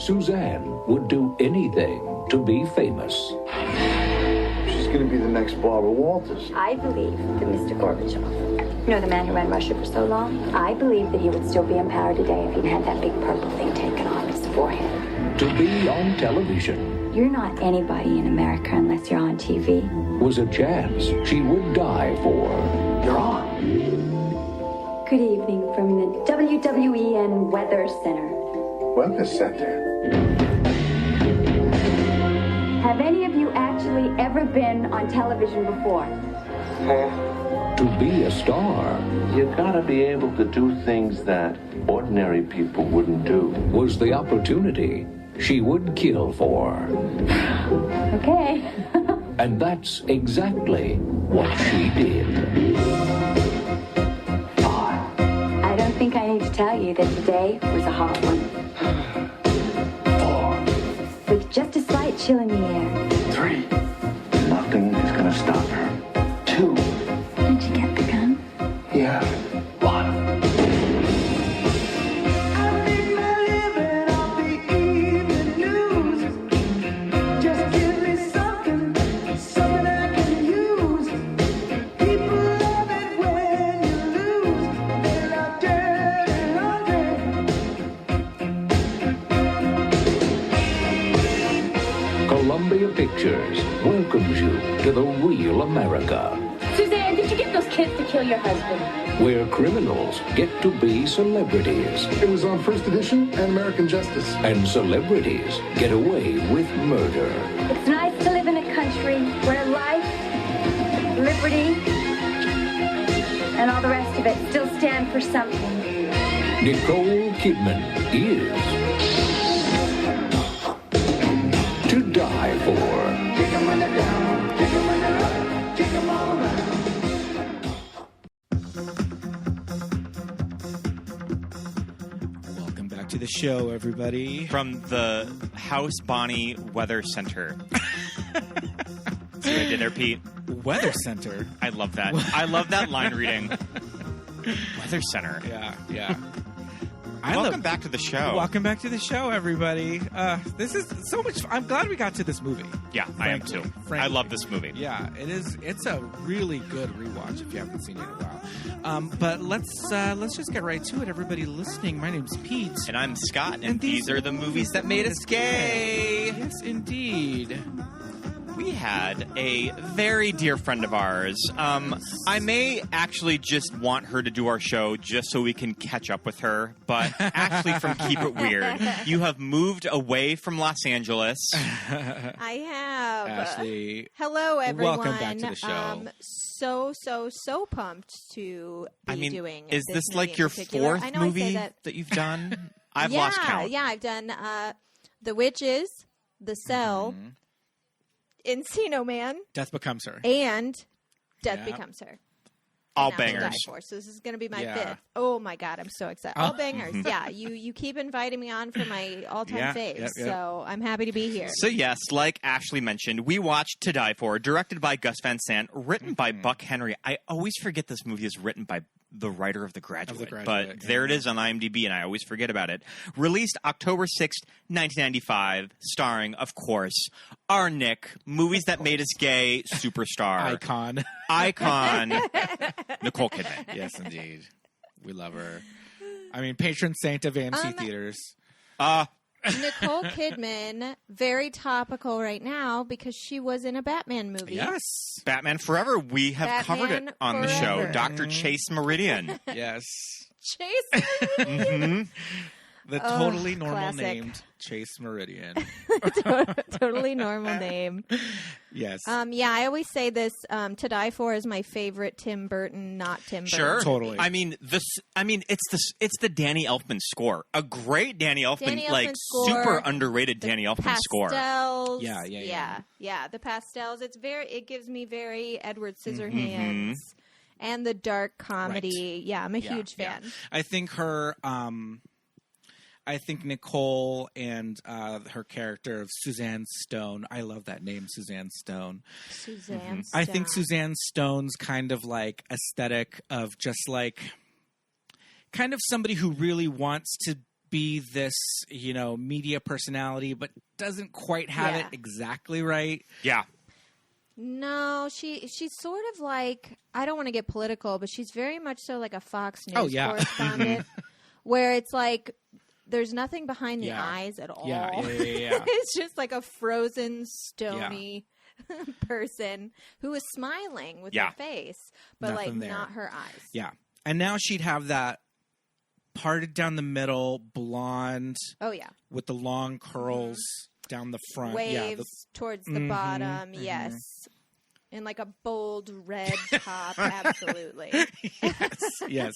Suzanne would do anything to be famous. She's going to be the next Barbara Walters. I believe that Mr. Gorbachev, the man who ran Russia for so long, I believe that he would still be in power today if he had that big purple thing taken off his forehead. To be on television. You're not anybody in America unless you're on TV. Was a chance she would die for. You're on. Good evening from the WWEN Weather Center. Weather Center? Have any of you actually ever been on television before? To be a star. You gotta be able to do things that ordinary people wouldn't do. Was the opportunity she would kill for. Okay. And that's exactly what she did. I don't think I need to tell you that today was a hot one. 4. With just a slight chill in the air. 3. Nothing is gonna stop her. 2. Did you get the gun? Yeah. 1. Pictures welcomes you to the real America. Suzanne, did you get those kids to kill your husband? Where criminals get to be celebrities. It was on First Edition and American Justice. And celebrities get away with murder. It's nice to live in a country where life, liberty, and all the rest of it still stand for something. Nicole Kidman is to die for. Welcome back to the show, everybody. From the House Bonnie Weather Center. See what I did there, Pete? Weather Center. I love that. I love that line reading. Weather Center. Yeah. Welcome back to the show. Welcome back to the show, everybody. This is so much fun. I'm glad we got to this movie. Yeah, I am too. I love this movie. Yeah, it is. It's a really good rewatch if you haven't seen it in a while. But let's just get right to it. Everybody listening, my name's Pete. And I'm Scott, and these are the movies that made us gay. Yes, indeed. We had a very dear friend of ours. I may actually just want her to do our show just so we can catch up with her, but actually from Keep It Weird, you have moved away from Los Angeles. I have. Ashley. Hello, everyone. Welcome back to the show. So pumped to be doing is this like your fourth movie that you've done? I've lost count. Yeah, I've done The Witches, The Cell, Encino Man, Death Becomes Her, and Death Becomes Her. All bangers. So this is going to be my fifth. Oh my God, I'm so excited. All bangers. Yeah, you keep inviting me on for my all-time faves, so I'm happy to be here. So yes, like Ashley mentioned, we watched To Die For, directed by Gus Van Sant, written by Buck Henry. I always forget this movie is written by the writer of The Graduate, but there it is on IMDb, and I always forget about it. Released October 6th, 1995, starring, of course, our Nick, movies that made us gay, superstar. Icon, Nicole Kidman. Yes, indeed. We love her. I mean, patron saint of AMC theaters. Nicole Kidman, very topical right now because she was in a Batman movie. Yes. Batman Forever. We have covered it on the show. Dr. Chase Meridian. Yes. Chase Meridian? The totally normal classic. named Chase Meridian. Totally normal name. Yes. I always say this, To Die For is my favorite Tim Burton, not Tim Burton. Sure. Totally. It's the Danny Elfman score. A great Danny Elfman score, super underrated Danny Elfman score. Pastels. Yeah. The pastels. It gives me very Edward Scissorhands and the dark comedy. Right. Yeah, I'm a huge fan. I think her I think Nicole and her character of Suzanne Stone. I love that name, Suzanne Stone. Suzanne Stone. I think Suzanne Stone's kind of like aesthetic of just like kind of somebody who really wants to be this, media personality, but doesn't quite have it exactly right. Yeah. No, she's sort of like, I don't want to get political, but she's very much so like a Fox News correspondent, where it's like there's nothing behind the eyes at all. Yeah. It's just like a frozen, stony person who is smiling with her face, but nothing like there. not her eyes. Yeah. And now she'd have that parted down the middle, blonde. Oh, yeah. With the long curls down the front. Waves towards the bottom, yes. In like a bold red top, absolutely. Yes.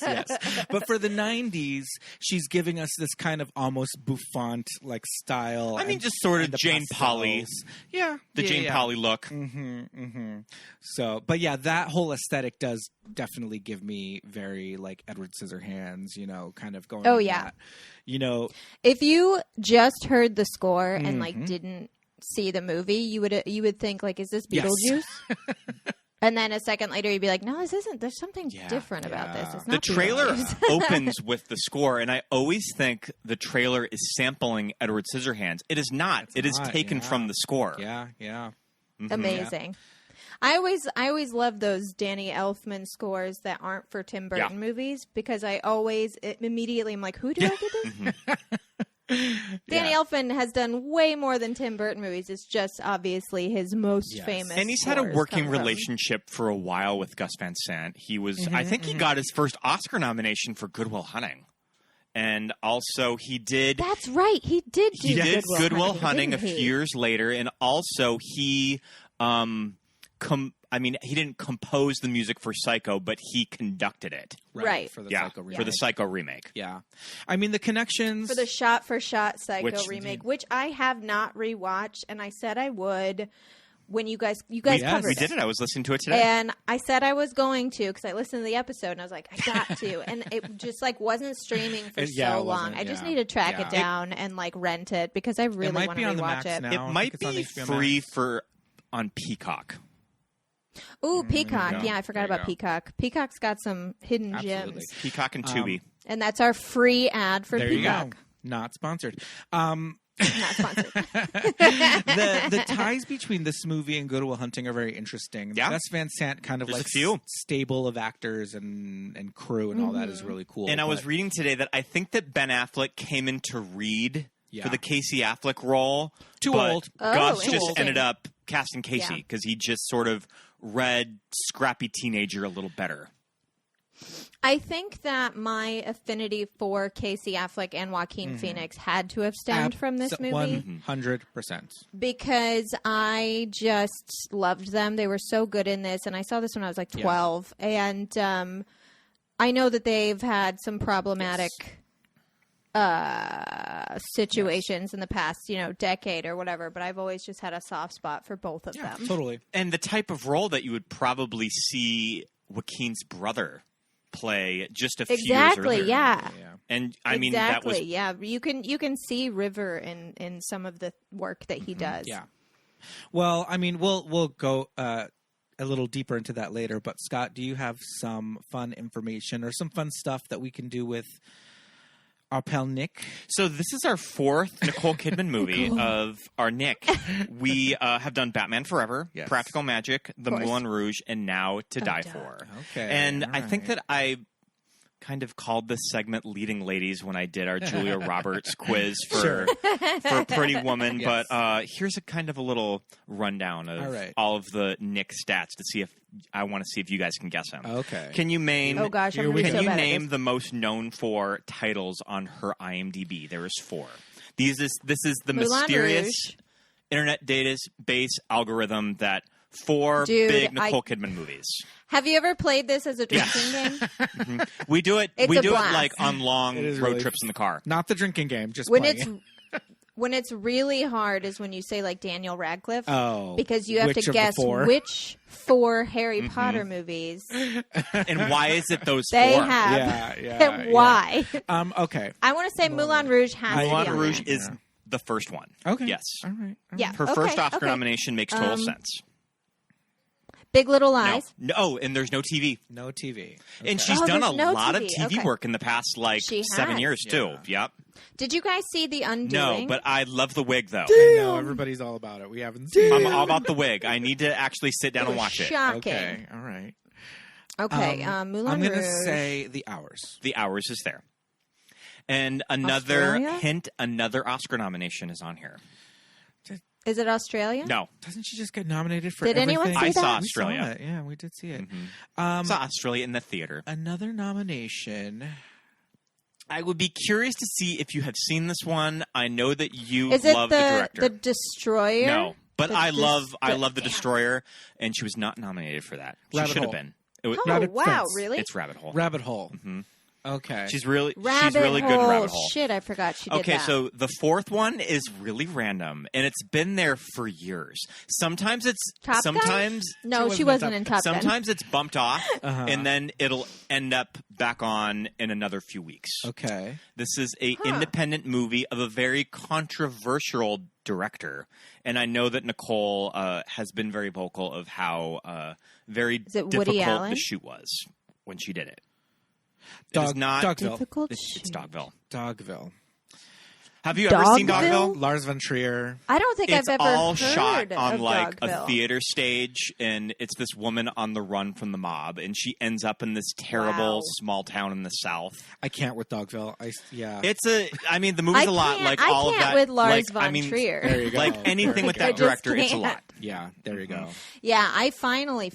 But for the 90s, she's giving us this kind of almost bouffant like style. I mean, just sort of Jane Polly. Yeah. The Jane Polly look. So, but yeah, that whole aesthetic does definitely give me very like Edward Scissorhands, kind of going. Oh, yeah. That, if you just heard the score and like didn't see the movie, you would think like, is this Beetlejuice? Yes. And then a second later, you'd be like, no, this isn't. There's something different about this. It's not the trailer Beetlejuice. opens with the score, and I always think the trailer is sampling Edward Scissorhands. It is not. It is taken from the score. Yeah. Amazing. I always love those Danny Elfman scores that aren't for Tim Burton movies, because immediately I'm like, who directed this? Danny Elfman has done way more than Tim Burton movies. It's just obviously his most famous. And he's had a working relationship for a while with Gus Van Sant. He was, I think he got his first Oscar nomination for Good Will Hunting. And also he did... That's right. He did Good Will Hunting a few years later. And also he... he didn't compose the music for Psycho, but he conducted it. Right. For the Psycho remake. For the Psycho remake. Yeah. I mean, the connections... For the shot-for-shot Psycho remake, which I have not rewatched, and I said I would when you guys covered it. We did it. I was listening to it today. And I said I was going to, because I listened to the episode, and I was like, I got to. And it just, like, wasn't streaming for so long. I just need to track it down and, like, rent it, because I really want to rewatch it. Now. It might be free on Peacock. Ooh, Peacock. Yeah, I forgot about Peacock. Peacock's got some hidden gems. Peacock and Tubi. And that's our free ad for Peacock. You go. Not sponsored. Not sponsored. The ties between this movie and Good Will Hunting are very interesting. Yeah. Gus Van Sant kind of like stable of actors and crew and all that is really cool. And I was reading today that I think that Ben Affleck came in to read for the Casey Affleck role. Too old. Gus just ended up casting Casey because he just sort of read scrappy teenager a little better. I think that my affinity for Casey Affleck and Joaquin Phoenix had to have stemmed from this movie. 100%. Because I just loved them. They were so good in this. And I saw this when I was like 12. Yeah. And I know that they've had some problematic situations in the past, decade or whatever, but I've always just had a soft spot for both of them. Totally. And the type of role that you would probably see Joaquin's brother play just a few years earlier. Yeah. And I mean, that was you can see River in some of the work that he does. Yeah. Well, I mean, we'll go a little deeper into that later, but Scott, do you have some fun information or some fun stuff that we can do with our pal Nick? So this is our fourth Nicole Kidman movie of our Nick. We have done Batman Forever, Practical Magic, The Moulin Rouge, and now To Die For. Okay. And I think that I kind of called this segment Leading Ladies when I did our Julia Roberts quiz for Pretty Woman. But here's a kind of a little rundown of all of the Nick stats to see if I want to see if you guys can guess them. Okay. Oh Can you gosh, I'm can you name the most known for titles on her IMDb? There is 4. This is the Moulin mysterious Rouge. internet database algorithm that 4 big Nicole Kidman movies. Have you ever played this as a drinking game? We do it. It's we a do blast. it like on long road trips in the car. Not the drinking game, just when it's really hard is when you say like Daniel Radcliffe. Oh, because you have to guess which 4 Harry Potter movies. And why is it those 4? They have. And why? Okay. I want to say Moulin Rouge has to be on Moulin Rouge there. is the first one. Okay. Yes. All right. Yeah. Her first Oscar nomination makes total sense. Big Little Lies. No, and there's no TV. No TV. And she's done a lot of TV work in the past, 7 years, too. Yep. Did you guys see The Undoing? No, but I love the wig, though. I know, everybody's all about it. We haven't seen I'm it. all about the wig. I need to actually sit down and watch Shocking. Okay, all right. Okay, Moulin I'm going to Rouge. say The Hours. The Hours is there. And another Australia? hint, another Oscar nomination is on here. Is it Australia? No. Doesn't she just get nominated for Did everything? anyone see I saw that? Australia. We saw it. Yeah, we did see it. I saw Australia in the theater. Another nomination. I would be curious to see if you have seen this one. I know that you Is it love the director. the Destroyer? No, but I love the Damn. Destroyer, and she was not nominated for that. She Rabbit should have Hole. been. It was, Oh, Rabbit wow, Fence. really? It's Rabbit Hole. Rabbit Hole. Okay. She's really Rabbit good in Hole. Rabbit Hole. Shit, I forgot she did Okay, that. so the fourth one is really random, and it's been there for years. Sometimes it's Top Gun? sometimes No, she wasn't wasn't in in Top Gun. sometimes it's bumped off, Uh-huh. and then it'll end up back on in another few weeks. Okay. This is a independent movie of a very controversial director, and I know that Nicole has been very vocal of how very Is it Woody difficult Allen? the shoot was when she did it. It is not Dogville. Difficult It's shoot. Dogville. Dogville. Have you ever seen Dogville? Dogville? Lars von Trier. I don't think It's I've ever all heard shot on of like Dogville. a theater stage, and it's this woman on the run from the mob, and she ends up in this terrible Wow. small town in the South. I can't with Dogville. The movie's a lot like I all of can't that. with Lars like, von I mean, Trier. There you go. like anything with I that just director, it's a lot. can't. Yeah, there you go. Yeah, I finally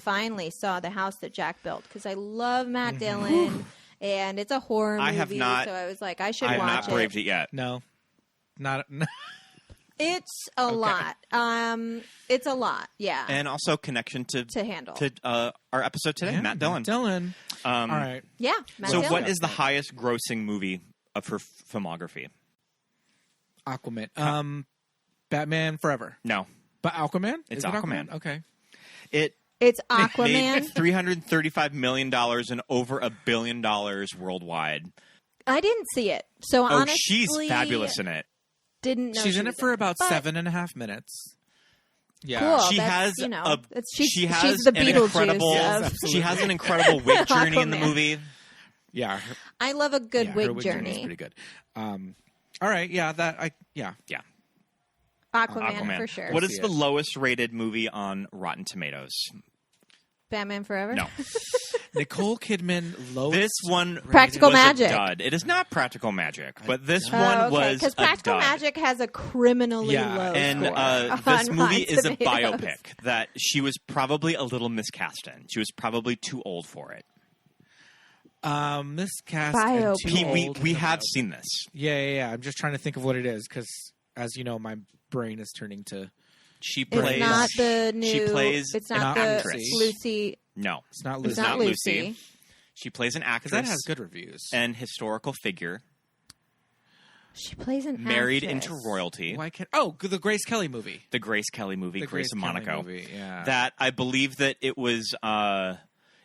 saw The House That Jack Built because I love Matt Dillon, and it's a horror movie. I have not- so I was like, I should I have watch not braved it yet. No. Not It's a lot. It's a lot. Yeah, And also connection to handle. to our episode today, Matt Dillon. Dylan. All right. Yeah. Matt So, Dillon. what is the highest grossing movie of her filmography? Aquaman. Batman Forever. No, But Aquaman? It's Is it Aquaman. Okay. it It's made Aquaman. $335 million and over $1 billion worldwide. I didn't see it, so Oh, honestly, she's fabulous in it. Didn't know She's she in was it for about but 7.5 minutes. Yeah. Cool. She that's, has you know, a that's- she's, she has she's the an Beetlejuice incredible of- she has an incredible wig journey in the Aquaman. movie. Yeah. I love a good Her wig wig journey. is pretty good. All right. Yeah. Yeah. Aquaman, for sure. What is see the it. lowest rated movie on Rotten Tomatoes? Batman Forever? No. Nicole Kidman, lowest. This one Practical was Magic. a dud. It is not Practical Magic, but this Oh, one okay. was Because a Practical dud. Magic has a criminally Yeah, low And score this on movie Rotten is a Tomatoes. biopic that she was probably a little miscast in. She was probably too old for it. Miscast. Biopic. And too Pete, old. we have seen this. Yeah. I'm just trying to think of what it is because, as you know, my brain is turning to. She It's plays. not the new. She plays It's an not the actress. Lucy. No, It's not It's Lucy. not Lucy. Lucy. She plays an actress Because that has good reviews. and historical figure She plays an married actress. into royalty. Why can't? Oh, the Grace Kelly movie. The Grace Kelly movie, The Grace and Kelly Monaco. movie, yeah. That I believe that it was.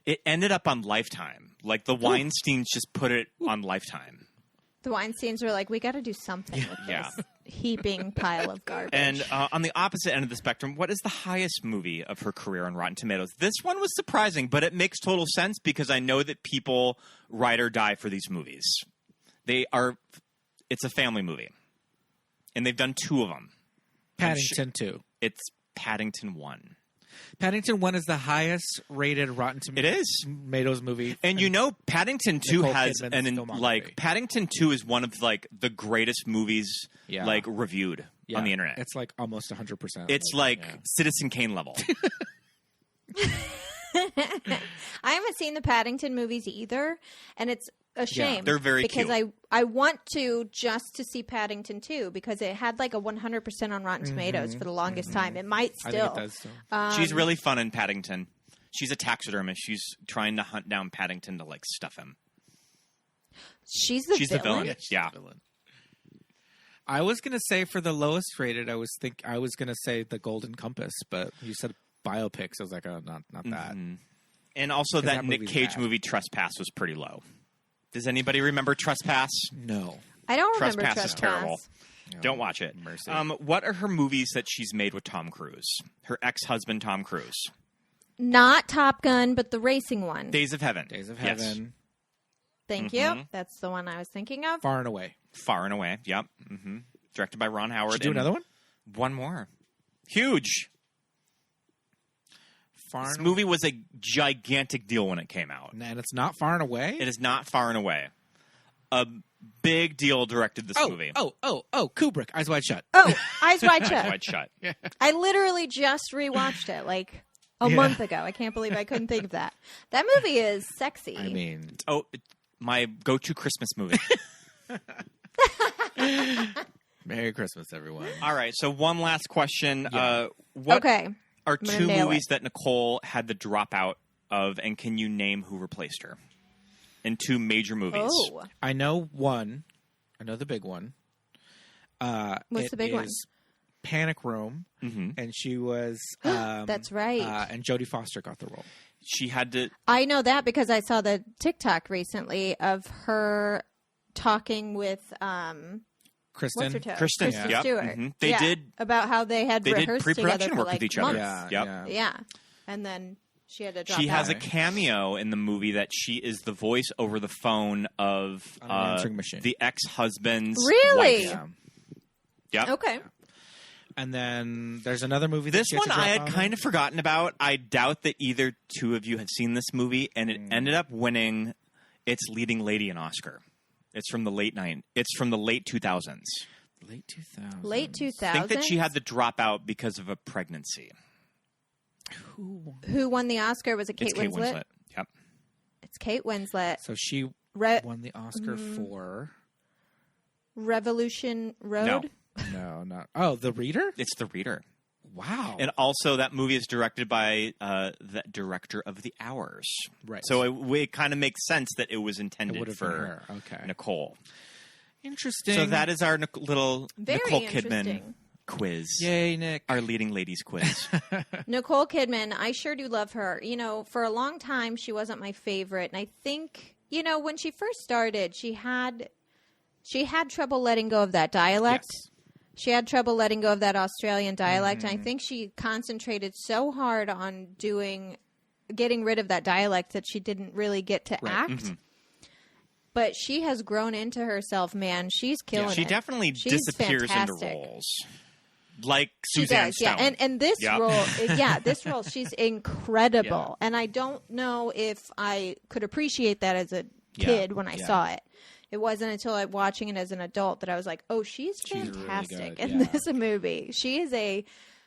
It ended up on Lifetime. Like the Weinsteins just put it on Lifetime. The Weinsteins were like, we got to do something with Yeah. this heaping pile of garbage. And on the opposite end of the spectrum, what is the highest movie of her career on Rotten Tomatoes? This one was surprising, but it makes total sense because I know that people ride or die for these movies. It's a family movie. And they've done 2 of them. Paddington 2. It's Paddington 1. Paddington 1 is the highest rated Rotten Tomatoes movie. And you know, Paddington 2 Nicole has Kidman's filmography. like Paddington 2 is one of like the greatest movies like reviewed on the internet. It's like almost 100%. It's like Citizen Kane level. I haven't seen the Paddington movies either, and it's a shame. they're very because cute. I want to just to see Paddington 2 because it had like a 100% on Rotten Tomatoes for the longest time. It might I still. think it does. So. She's really fun in Paddington. She's a taxidermist. She's trying to hunt down Paddington to like stuff him. She's the villain. Yeah. I was gonna say for the lowest rated, I was gonna say The Golden Compass, but you said biopics. I was like, oh, not that. And also 'Cause that that Nick movie's Cage bad. movie Trespass was pretty low. Does anybody remember Trespass? No. I don't remember Trespass is terrible. No. Don't watch it. Mercy. What are her movies that she's made with Tom Cruise? Her ex-husband Tom Cruise. Not Top Gun, but the racing one. Days of Heaven. Days of Yes. Heaven. Thank you. That's the one I was thinking of. Far and Away. Far and Away. Yep. Directed by Ron Howard. Should do another one? One more. Huge. This movie was a gigantic deal when it came out. And it's not Far and Away? It is not Far and Away. A big deal directed this movie. Oh, Kubrick, Eyes Wide Shut. Oh, Eyes Wide Shut. Eyes Wide Shut. I literally just rewatched it like a month ago. I can't believe I couldn't think of that. That movie is sexy. I mean... my go-to Christmas movie. Merry Christmas, everyone. All right, so one last question. Yeah. What okay. are two movies that Nicole had the dropout of, and can you name who replaced her? In two major movies. Oh. I know one. I know the big one. What's the big one? Panic Room, and she was... That's right. And Jodie Foster got the role. She had to... I know that because I saw the TikTok recently of her talking with... Kristen. What's her toe? Kristen Stewart. Mm-hmm. They did... About how they had rehearsed pre-production together work for like with each other. months. Yeah. And then she had to drop She has out. a cameo in the movie that she is the voice over the phone of answering machine. The ex-husband's Really? wife. Yep. Okay. And then there's another movie. This one I had kind of forgotten about. I doubt that either two of you had seen this movie, and it ended up winning its leading lady an Oscar. It's from the late 2000s. Late 2000s. Late 2000s. I think that she had to drop out because of a pregnancy. Who won the Oscar? Was it Kate It's Kate Winslet? Winslet. Yep. It's Kate Winslet. So she won the Oscar for... Revolution Road? No, not... Oh, The Reader? It's The Reader. Wow. And also that movie is directed by the director of The Hours. Right. So it kind of makes sense that it was intended for her. Okay. Nicole. Interesting. So that is our little Very Nicole Kidman interesting. quiz. Yay, Nick. Our leading ladies quiz. Nicole Kidman, I sure do love her. You know, for a long time, she wasn't my favorite. And I think, you know, when she first started, she had trouble letting go of that dialect. Yes. She had trouble letting go of that Australian dialect. And I think she concentrated so hard on getting rid of that dialect that she didn't really get to act. But she has grown into herself, man. She's killing it. She definitely She's disappears fantastic. into roles. Like She Suzanne does, Stone. yeah. And this role, she's incredible. Yeah. And I don't know if I could appreciate that as a kid when I saw it. It wasn't until I'm watching it as an adult that I was like, oh, she's fantastic really good, in this movie. She is a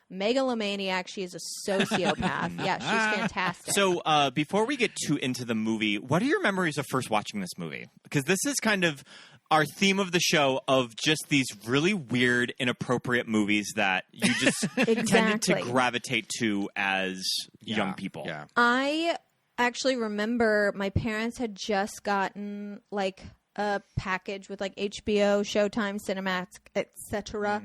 megalomaniac. She is a sociopath. Yeah, she's fantastic. So before we get too into the movie, what are your memories of first watching this movie? Because this is kind of our theme of the show of just these really weird, inappropriate movies that you just tended to gravitate to as young people. Yeah. I actually remember my parents had just gotten like a package with like HBO, Showtime, Cinemax, etc.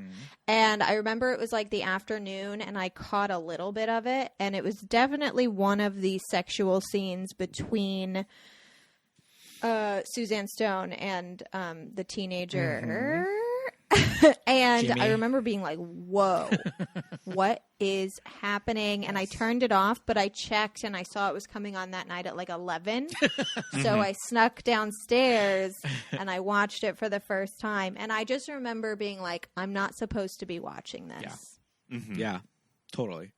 And I remember it was like the afternoon and I caught a little bit of it, and it was definitely one of the sexual scenes between Suzanne Stone and the teenager. And Jimmy. I remember being like, whoa, what is happening? And I turned it off, but I checked and I saw it was coming on that night at like 11. So I snuck downstairs and I watched it for the first time. And I just remember being like, I'm not supposed to be watching this. Yeah, totally.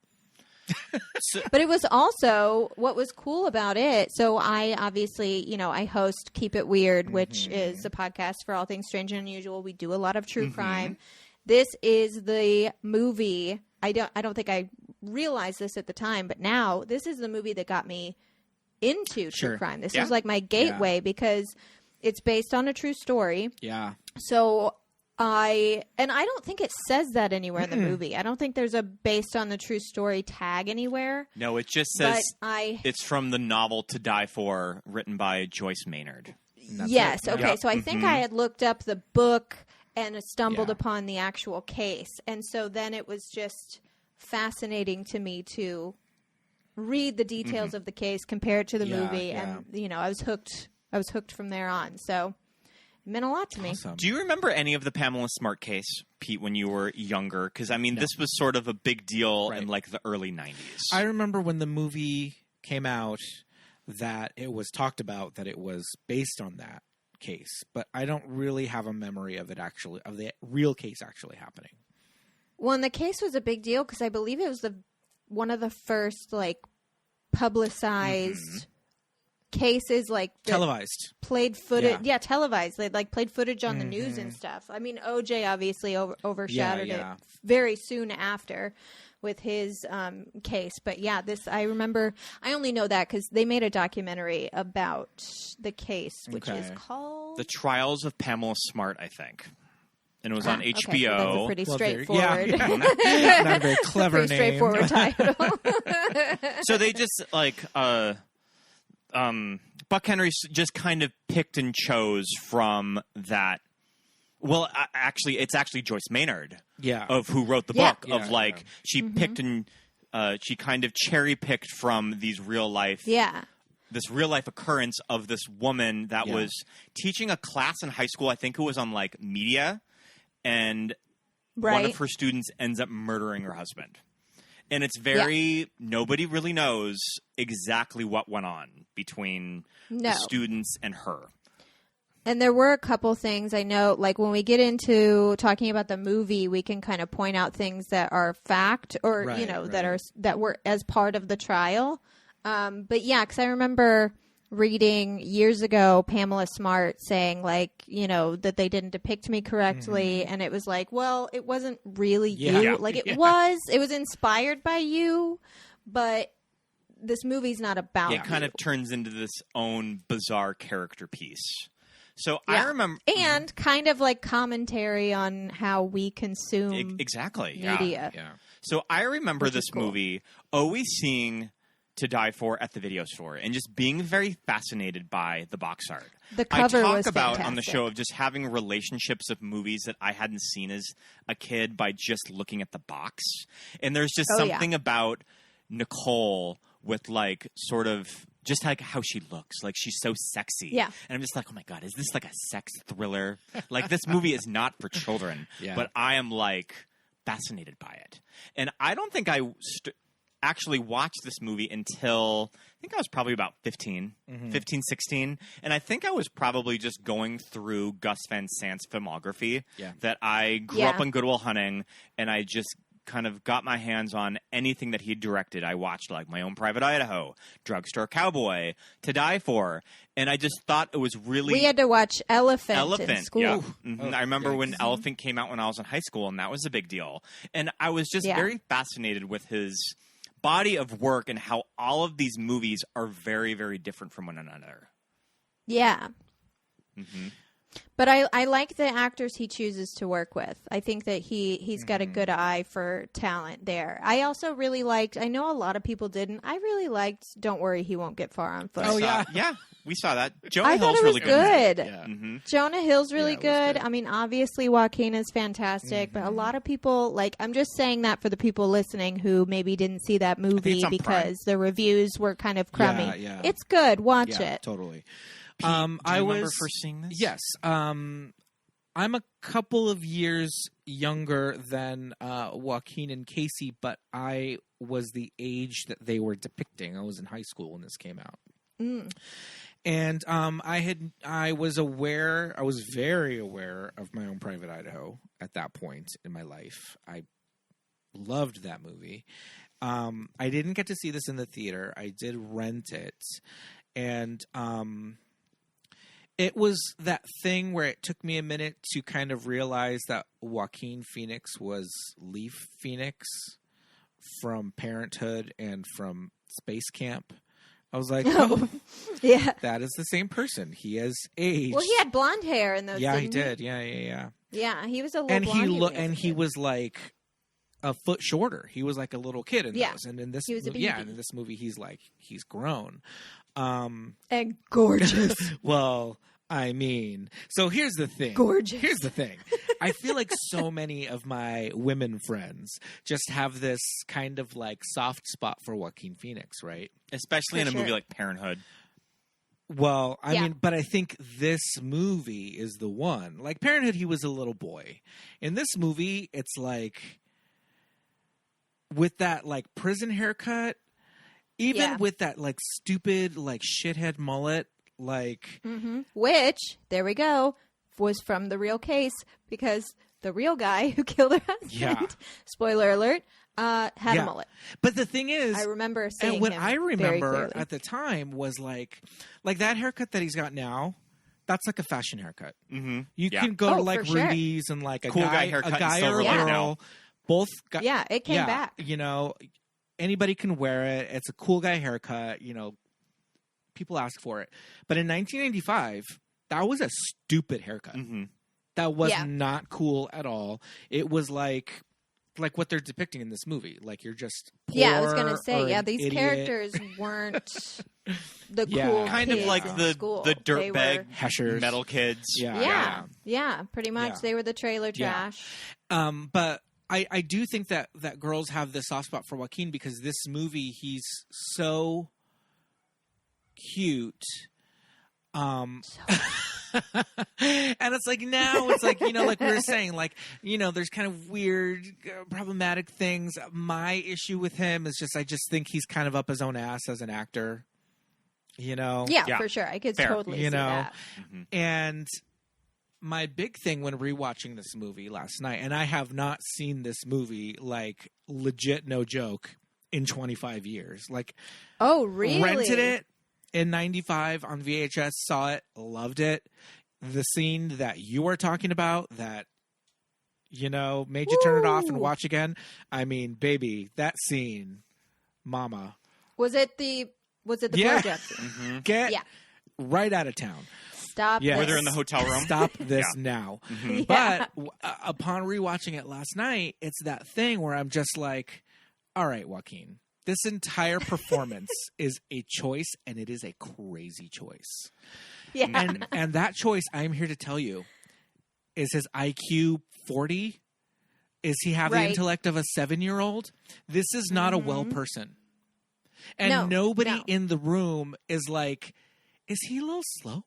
But it was also what was cool about it. So I obviously, you know, I host Keep It Weird, which is a podcast for all things strange and unusual. We do a lot of true crime. This is the movie. I don't think I realized this at the time, but now this is the movie that got me into true crime. This was like my gateway because it's based on a true story. Yeah. So I don't think it says that anywhere in the movie. I don't think there's a based on the true story tag anywhere. No, it just says it's from the novel To Die For, written by Joyce Maynard. Yes. Okay. So I think I had looked up the book and stumbled upon the actual case. And so then it was just fascinating to me to read the details of the case, compare it to the movie. And, you know, I was hooked from there on. So it meant a lot to me. Awesome. Do you remember any of the Pamela Smart case, Pete, when you were younger? Because, I mean, this was sort of a big deal in, like, the early 90s. I remember when the movie came out, that it was talked about that it was based on that case, but I don't really have a memory of the real case actually happening. Well, and the case was a big deal because I believe it was one of the first like publicized cases, like televised, played footage. Yeah, televised. They like played footage on the news and stuff. I mean, OJ obviously overshadowed it very soon after with his case. But yeah, I remember. I only know that because they made a documentary about the case, which is called The Trials of Pamela Smart, I think. And it was on HBO. Okay, so that's a pretty straightforward. Not a very clever pretty straightforward title. So they just Buck Henry just kind of picked and chose from that. Well, actually, it's actually Joyce Maynard, of who wrote the book. She picked and she kind of cherry picked from these real life. This real life occurrence of this woman that was teaching a class in high school. I think it was on like media, and one of her students ends up murdering her husband. And it's nobody really knows exactly what went on between the students and her. And there were a couple things I know, like when we get into talking about the movie, we can kind of point out things that are fact or, that were as part of the trial. But yeah, because I remember reading years ago Pamela Smart saying that they didn't depict me correctly, and it was like, well, it wasn't really you. Like it was inspired by you, but this movie's not about it. Kind of turns into this own bizarre character piece. So I remember, and kind of like commentary on how we consume media. Yeah. So I remember this movie always seeing To Die For at the video store and just being very fascinated by the box art. The cover I was talk about fantastic. on the show of just having relationships of movies that I hadn't seen as a kid by just looking at the box. And there's just something about Nicole with like sort of just like how she looks. Like she's so sexy. Yeah. And I'm just like, oh my God, is this like a sex thriller? Like this movie is not for children, but I am like fascinated by it. And I don't think I actually watched this movie until I think I was probably about 15, 16. And I think I was probably just going through Gus Van Sant's filmography that I grew up on Good Will Hunting, and I just kind of got my hands on anything that he directed. I watched like My Own Private Idaho, Drugstore Cowboy, To Die For, and I just thought it was really... We had to watch Elephant in school. Yeah. I remember when Elephant came out when I was in high school, and that was a big deal. And I was just very fascinated with his body of work and how all of these movies are very, very different from one another. Yeah. But I like the actors he chooses to work with. I think that he's got a good eye for talent there. I also really liked, I know a lot of people didn't, I really liked Don't Worry, He Won't Get Far on Foot. Oh, yeah. Yeah, we saw that. Jonah I Hill's thought it was really good. Yeah. Jonah Hill's really good. I mean, obviously Joaquin is fantastic, but a lot of people, like, I'm just saying that for the people listening who maybe didn't see that movie because the reviews were kind of crummy. Yeah. It's good. Watch it. Totally. Pete, do you remember first seeing this? Yes. I'm a couple of years younger than Joaquin and Casey, but I was the age that they were depicting. I was in high school when this came out. And I was very aware of My Own Private Idaho at that point in my life. I loved that movie. I didn't get to see this in the theater. I did rent it. And it was that thing where it took me a minute to kind of realize that Joaquin Phoenix was Leaf Phoenix from Parenthood and from Space Camp. I was like, oh, yeah, that is the same person. He has aged. Well, he had blonde hair in those. Yeah, he did. Yeah. Yeah, he was a little blonde. And he was like a foot shorter. He was like a little kid in those. And in this, he was a baby. Yeah, and in this movie, he's grown. And gorgeous. Well, I mean, so here's the thing. Gorgeous. Here's the thing. I feel like so many of my women friends just have this kind of like soft spot for Joaquin Phoenix, right? Especially in a movie like Parenthood. Well, I mean, but I think this movie is the one. Like Parenthood, he was a little boy. In this movie, it's like with that like prison haircut Even with that like stupid like shithead mullet, like which there we go was from the real case because the real guy who killed her husband, spoiler alert, had a mullet. But the thing is, I remember seeing and what him I remember very at the time was like that haircut that he's got now. That's like a fashion haircut. Mm-hmm. You can go to like Rudy's and like a cool guy haircut, a guy or a girl. Both got, it came back. You know, anybody can wear it. It's a cool guy haircut. You know, people ask for it. But in 1995, that was a stupid haircut. Mm-hmm. That was not cool at all. It was like what they're depicting in this movie. Like you're just poor I was gonna say, these idiot. characters weren't the cool kind kids of like in the school. dirtbag heshers, metal kids. Yeah, pretty much. Yeah. They were the trailer trash. But I do think that girls have this soft spot for Joaquin because this movie, he's so cute. And it's like now it's like, you know, like we were saying, like, you know, there's kind of weird, problematic things. My issue with him is I just think he's kind of up his own ass as an actor, you know? Yeah. For sure. I could totally see that. Mm-hmm. And my big thing when rewatching this movie last night, and I have not seen this movie, like, legit, no joke, in 25 years. Like, oh, really? Rented it in 95 on VHS, saw it, loved it. The scene that you are talking about that, you know, made you turn it off and watch again. I mean, baby, that scene, Mama. Was it the blowjob scene? Mm-hmm. Get right out of town. Stop this. Where they're in the hotel room. Stop this now. Mm-hmm. But upon rewatching it last night, it's that thing where I'm just like, all right, Joaquin, this entire performance is a choice, and it is a crazy choice. Yeah. And that choice, I'm here to tell you, is his IQ 40? Is he have the intellect of a 7-year-old? This is not a well person. And nobody in the room is like, is he a little slow?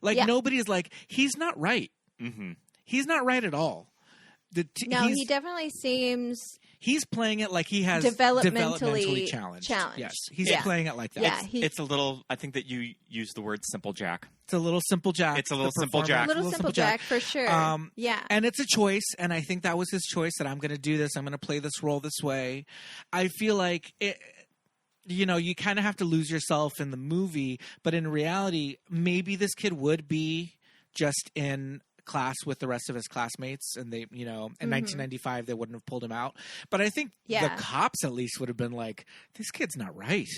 Like, nobody is like, he's not right. Mm-hmm. He's not right at all. He definitely seems... He's playing it like he has developmentally challenged. challenged. Yes, he's playing it like that. Yeah, it's a little... I think that you use the word simple jack. It's a little simple jack. It's a little simple jack. A little simple jack, for sure. Yeah. And it's a choice, and I think that was his choice, that I'm going to do this. I'm going to play this role this way. I feel like... you know, you kind of have to lose yourself in the movie, but in reality, maybe this kid would be just in class with the rest of his classmates, and they, you know, in 1995 they wouldn't have pulled him out. But I think the cops at least would have been like, this kid's not right.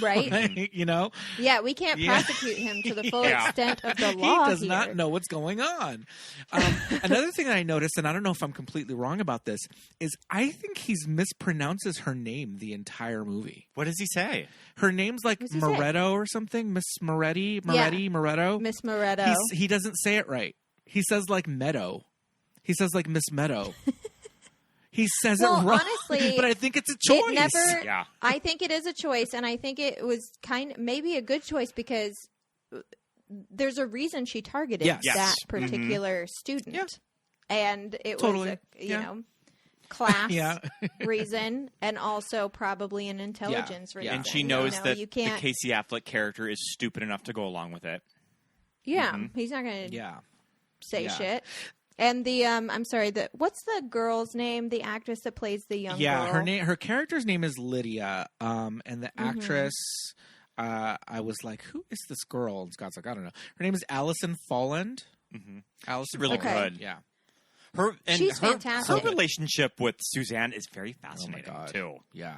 Right? Like, you know? Yeah, we can't prosecute him to the full extent of the law. He does not know what's going on. Another thing that I noticed, and I don't know if I'm completely wrong about this, is I think he mispronounces her name the entire movie. What does he say? Her name's like Moretto or something. Miss Moretti, Moretto. Miss Moretto. He doesn't say it right. He says like Meadow. He says like Miss Meadow. He says it wrong, honestly, but I think it's a choice. I think it is a choice, and I think it was maybe a good choice because there's a reason she targeted that particular student, and it was a, you know, class reason, and also probably an intelligence reason. And she knows that the Casey Affleck character is stupid enough to go along with it. Yeah, he's not going to say shit. And the I'm sorry, what's the girl's name? The actress that plays the young girl. Her character's name is Lydia. And the actress, I was like, who is this girl? And Scott's like, I don't know. Her name is Allison Folland. Mm-hmm. Allison, really Folland. good. Yeah. She's fantastic. Her relationship with Suzanne is very fascinating too. Yeah.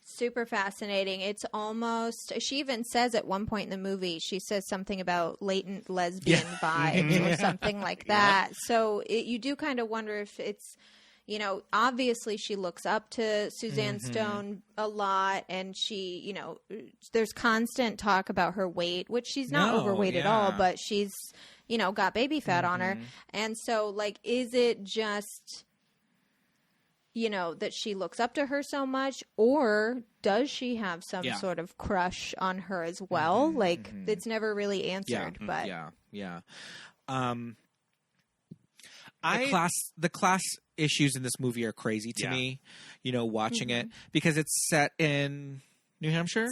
Super fascinating. It's almost, she even says at one point in the movie, she says something about latent lesbian vibes or something like that. So you do kind of wonder if it's, you know, obviously she looks up to Suzanne Stone a lot, and she, you know, there's constant talk about her weight, which she's not overweight at all, but she's, you know, got baby fat on her. And so, like, is it just... you know, that she looks up to her so much, or does she have some sort of crush on her as well? Like, it's never really answered, but... The class issues in this movie are crazy to me, watching it, because it's set in New Hampshire.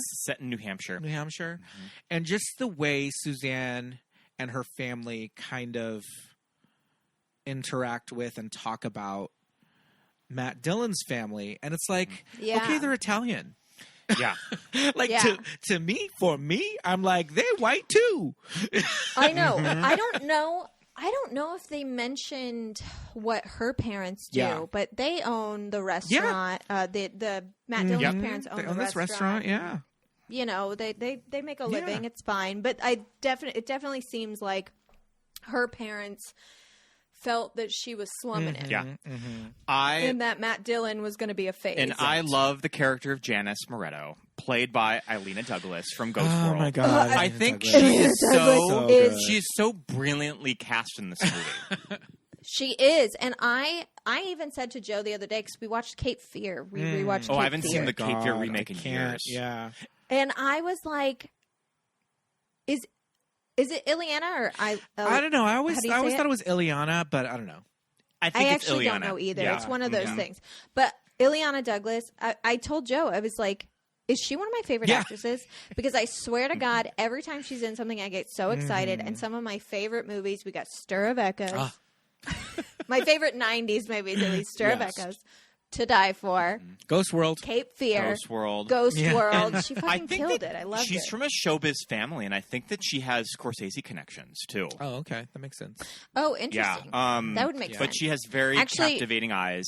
And just the way Suzanne and her family kind of interact with and talk about Matt Dillon's family, and it's like, okay, they're Italian. Yeah. To me, I'm like, they're white too. I know. I don't know if they mentioned what her parents do, but they own the restaurant. The Matt Dillon's parents own the this restaurant. Yeah. They make a living. It's fine. But it definitely seems like her parents felt that she was slumming it. Yeah. And that Matt Dillon was going to be a phase. And I love the character of Janice Moretto, played by Ilena Douglas from Ghost World. Oh my God. I think she is so brilliantly cast in this movie. She is. And I even said to Joe the other day, because we watched Cape Fear. We rewatched Cape Fear. I haven't seen the Cape Fear remake in years. Yeah. And I was like, is it Ileana or I don't know. I always thought it was Ileana, but I don't know. I think I it's actually Ileana. don't know either. Yeah. It's one of those things. But Ileana Douglas, I told Joe, I was like, is she one of my favorite actresses? Because I swear to God, every time she's in something, I get so excited. And some of my favorite movies, we got Stir of Echoes. My favorite 90s movies, at least, Stir of Echoes. To Die For. Ghost World. Cape Fear. Ghost World. She fucking killed it. I loved it. She's from a showbiz family, and I think that she has Scorsese connections, too. Oh, okay. That makes sense. Oh, interesting. That would make sense. But she has very captivating eyes.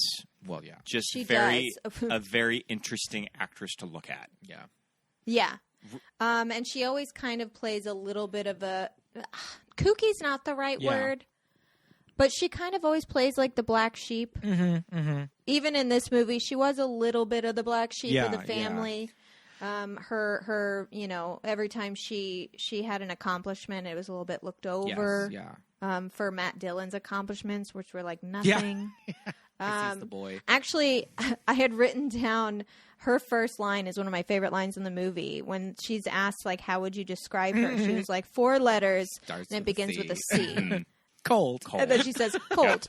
Well, yeah. Just she a very interesting actress to look at. Yeah. Yeah. And she always kind of plays a little bit of a... kooky's not the right word. But she kind of always plays like the black sheep. Even in this movie, she was a little bit of the black sheep of the family. Her, every time she had an accomplishment, it was a little bit looked over. For Matt Dillon's accomplishments, which were like nothing. He's the boy. Actually, I had written down her first line is one of my favorite lines in the movie. When she's asked, like, how would you describe her? She was like, 4 letters, and it begins with a C. Cold. And then she says, cold.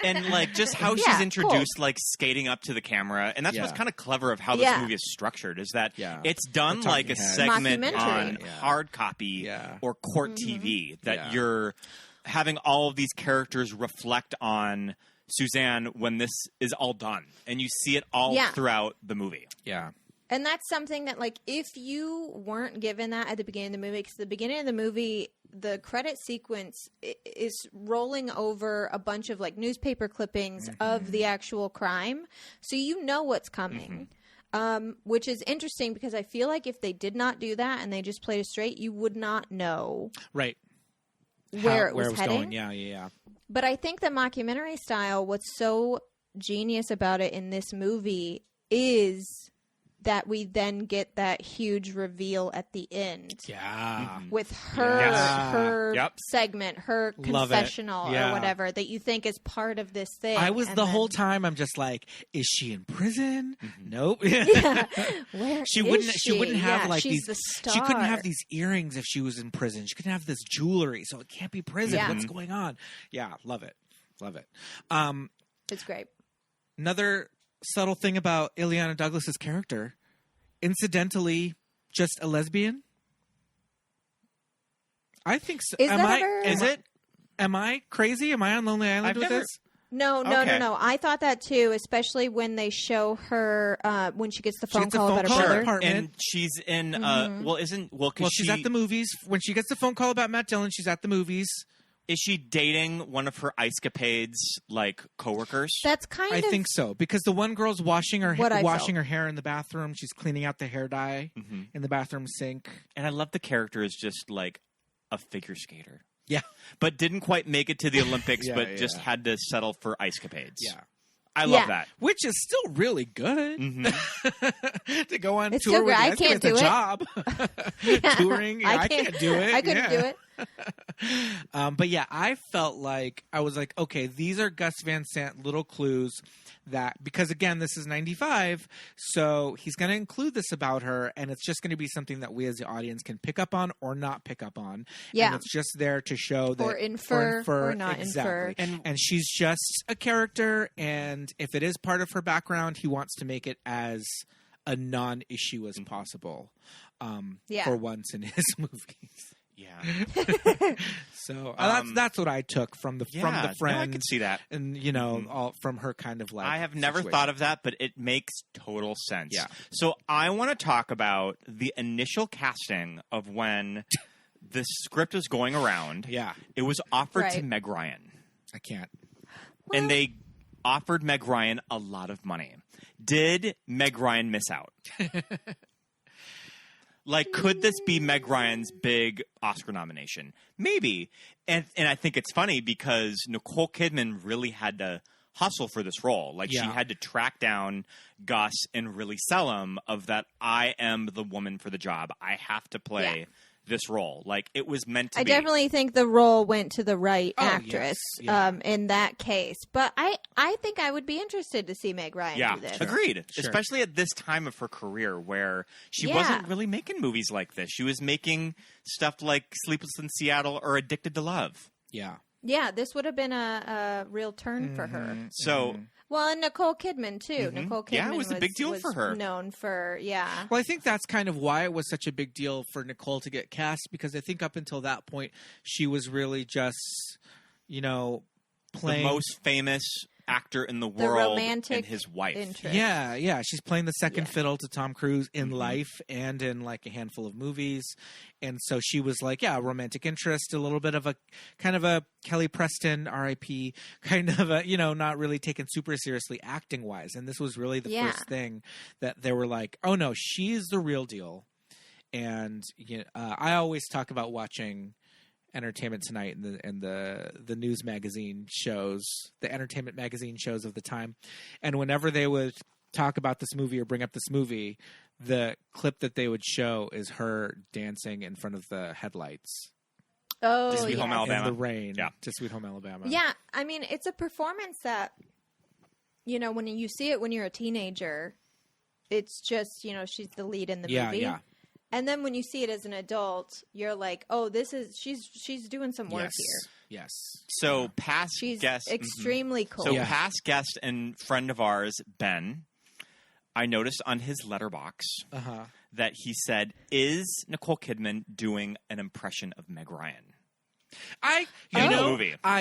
And, like, just how she's introduced, like, skating up to the camera. And that's what's kind of clever of how this movie is structured, is that it's done like a segment on hard copy or court TV, that you're having all of these characters reflect on Suzanne when this is all done. And you see it all throughout the movie. Yeah. And that's something that, like, if you weren't given that at the beginning of the movie, because the beginning of the movie, the credit sequence is rolling over a bunch of, like, newspaper clippings of the actual crime. So you know what's coming, which is interesting because I feel like if they did not do that and they just played it straight, you would not know where it was heading. Going. Yeah. But I think the mockumentary style, what's so genius about it in this movie is that we then get that huge reveal at the end. Yeah. With her segment, her confessional or whatever that you think is part of this thing. I was whole time, I'm just like, is she in prison? Nope. Where she wouldn't have like she's these the star. She couldn't have these earrings if she was in prison. She couldn't have this jewelry, so it can't be prison. What's going on? Yeah, love it. It's great. Another subtle thing about Ileana Douglas's character, incidentally, just a lesbian. I think so. Am I crazy? Am I on Lonely Island with this? No. I thought that too, especially when they show her when she gets the phone call about her brother. And she's in she's at the movies. When she gets the phone call about Matt Dillon, she's at the movies. Is she dating one of her ice-capades, like, coworkers? That's kind of... I think so, because the one girl's washing her hair in the bathroom. She's cleaning out the hair dye in the bathroom sink. And I love the character is just, like, a figure skater. Yeah. But didn't quite make it to the Olympics, just had to settle for ice-capades. Yeah. I love that. Which is still really good. To go on it's tour with I can't do a job. Touring, I can't do it. I couldn't do it. But yeah, I felt like I was like, okay, these are Gus Van Sant little clues that, because again, this is 95, so he's going to include this about her, and it's just going to be something that we as the audience can pick up on or not pick up on. Yeah. And it's just there to show that, or infer or not exactly. infer. And she's just a character, and if it is part of her background, he wants to make it as a non-issue as possible for once in his movies. Yeah. So that's what I took from the friend. No, I can see that, and all from her kind of like. I have never thought of that, but it makes total sense. Yeah. So I want to talk about the initial casting of when the script was going around. Yeah. It was offered to Meg Ryan. I can't. And they offered Meg Ryan a lot of money. Did Meg Ryan miss out? Like, could this be Meg Ryan's big Oscar nomination? Maybe. And I think it's funny because Nicole Kidman really had to hustle for this role. Like, she had to track down Gus and really sell him of that I am the woman for the job. I have to play this role. Like, it was meant to be. I definitely think the role went to the right actress yes. in that case. But I think I would be interested to see Meg Ryan do this. Agreed. Sure. Especially at this time of her career where she wasn't really making movies like this. She was making stuff like Sleepless in Seattle or Addicted to Love. Yeah. Yeah, this would have been a real turn for her. So... Well, and Nicole Kidman, too. Nicole Kidman it was a big deal for her. Known for, Well, I think that's kind of why it was such a big deal for Nicole to get cast, because I think up until that point, she was really just, playing... the most famous actor in the world and his wife. Interest. Yeah. She's playing the second fiddle to Tom Cruise in life and in like a handful of movies. And so she was like, romantic interest, a little bit of a kind of a Kelly Preston, R.I.P., kind of a, not really taken super seriously acting wise. And this was really the first thing that they were like, oh no, she's the real deal. And I always talk about watching Entertainment Tonight and the news magazine shows, the entertainment magazine shows of the time. And whenever they would talk about this movie or bring up this movie, the clip that they would show is her dancing in front of the headlights. Oh, to Sweet Home Alabama. In the rain. Yeah. To Sweet Home Alabama. Yeah. I mean, it's a performance that, when you see it when you're a teenager, it's just, she's the lead in the movie. Yeah. And then when you see it as an adult, you're like, oh, she's doing some work here. Yes. So past she's guest. extremely cool. So past guest and friend of ours, Ben, I noticed on his letterbox that he said, is Nicole Kidman doing an impression of Meg Ryan? I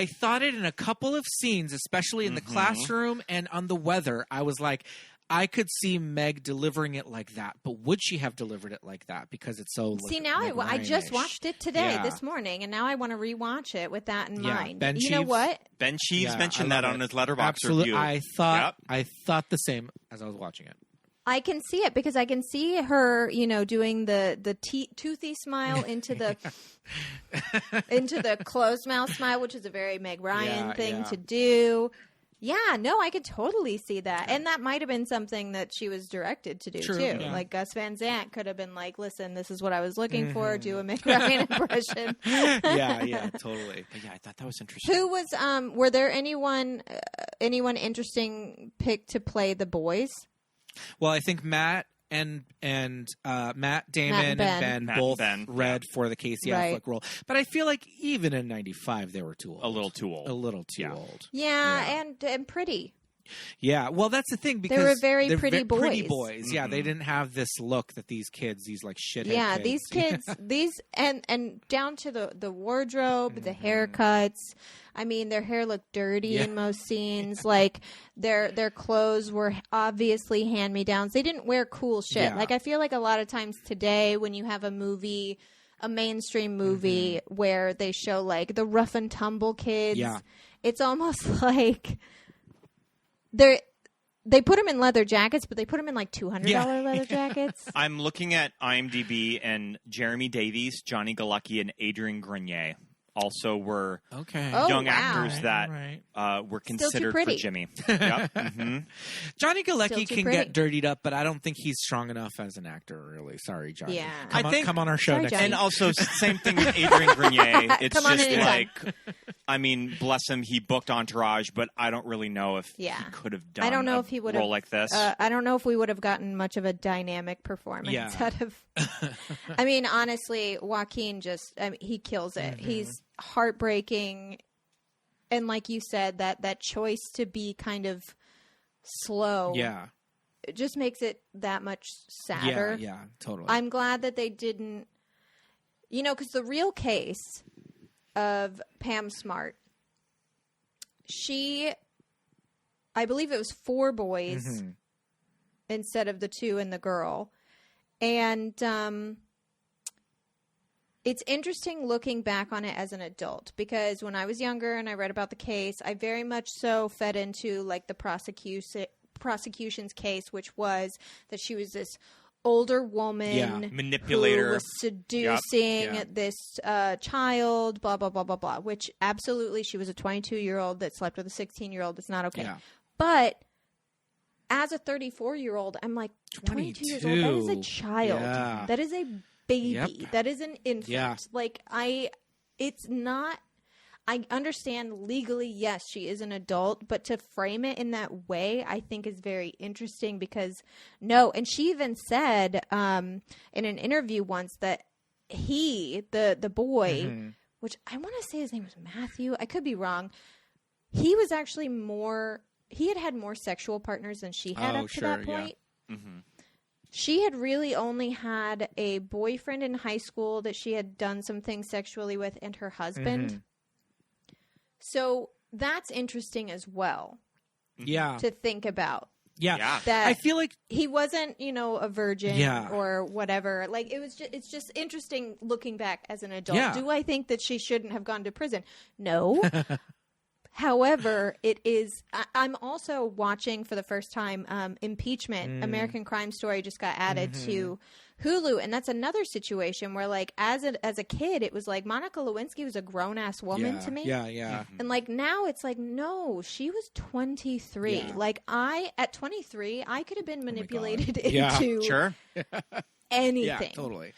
thought it in a couple of scenes, especially in the classroom and on the weather. I was like, I could see Meg delivering it like that, but would she have delivered it like that? Because it's so. See, now I just watched it today, this morning, and now I want to rewatch it with that in mind. Ben you know what? Ben Cheeves mentioned that on his letterbox Absolutely. review. I thought the same as I was watching it. I can see it because I can see her, doing the toothy smile into the into the closed mouth smile, which is a very Meg Ryan thing to do. Yeah, no, I could totally see that. And that might have been something that she was directed to do, too. Yeah. Like, Gus Van Sant could have been like, listen, this is what I was looking for. Do a Meg Ryan impression. Yeah, totally. But yeah, I thought that was interesting. Who was, were there anyone interesting picked to play the boys? Well, I think Matt and Matt Damon and Ben read for the Casey Affleck role. But I feel like even in 95, they were too old. A little too old. Yeah. And pretty. Yeah, well, that's the thing, because they were very pretty boys. Pretty boys, yeah. They didn't have this look that these kids, these like shithead kids. Yeah, these kids, and down to the wardrobe, the haircuts. I mean, their hair looked dirty in most scenes. Like their clothes were obviously hand-me-downs. They didn't wear cool shit. Yeah. Like I feel like a lot of times today, when you have a movie, a mainstream movie where they show like the rough and tumble kids, it's almost like they put them in leather jackets, but they put them in like $200 leather jackets. I'm looking at IMDb, and Jeremy Davies, Johnny Galecki, and Adrian Grenier also were Oh, young wow. actors that were considered for Jimmy. Yep. Mm-hmm. Johnny Galecki Still too can pretty. get dirtied up, but I don't think he's strong enough as an actor, really. Sorry, Johnny. Yeah. Come on our show Sorry, next Johnny. And also, same thing with Adrian Grenier. It's Come on just anytime. like, I mean, bless him, he booked Entourage, but I don't really know if he could have done I don't know a if he would role have like this. I don't know if we would have gotten much of a dynamic performance out of. I mean, honestly, Joaquin he kills it. He's heartbreaking, and like you said, that choice to be kind of slow, it just makes it that much sadder. Yeah, totally. I'm glad that they didn't, because the real case of Pam Smart, I believe it was 4 boys instead of the 2 and the girl. And it's interesting looking back on it as an adult, because when I was younger and I read about the case, I very much so fed into like the prosecution's case, which was that she was this older woman manipulator who was seducing this child, blah, blah, blah, blah, blah, which absolutely she was a 22-year-old that slept with a 16-year-old. That's not okay. Yeah. But as a 34-year-old, I'm like, 22 years old, that is a child. Yeah. That is a baby. Yep. That is an infant. Yeah. Like, it's not, I understand legally, yes, she is an adult, but to frame it in that way, I think is very interesting because, and she even said in an interview once that the boy, which I want to say his name was Matthew, I could be wrong, he was actually he had more sexual partners than she had up to that point. Yeah. Mm-hmm. She had really only had a boyfriend in high school that she had done some things sexually with, and her husband. Mm-hmm. So that's interesting as well. Yeah. To think about. Yeah. That I feel like he wasn't, a virgin or whatever. Like it's just interesting looking back as an adult. Yeah. Do I think that she shouldn't have gone to prison? No. However, it is. I'm also watching for the first time Impeachment. American Crime Story just got added to Hulu, and that's another situation where, like, as a kid, it was like Monica Lewinsky was a grown ass woman to me. Yeah. And like now, it's like no, she was 23. Yeah. Like at 23, I could have been manipulated into anything. Yeah, totally.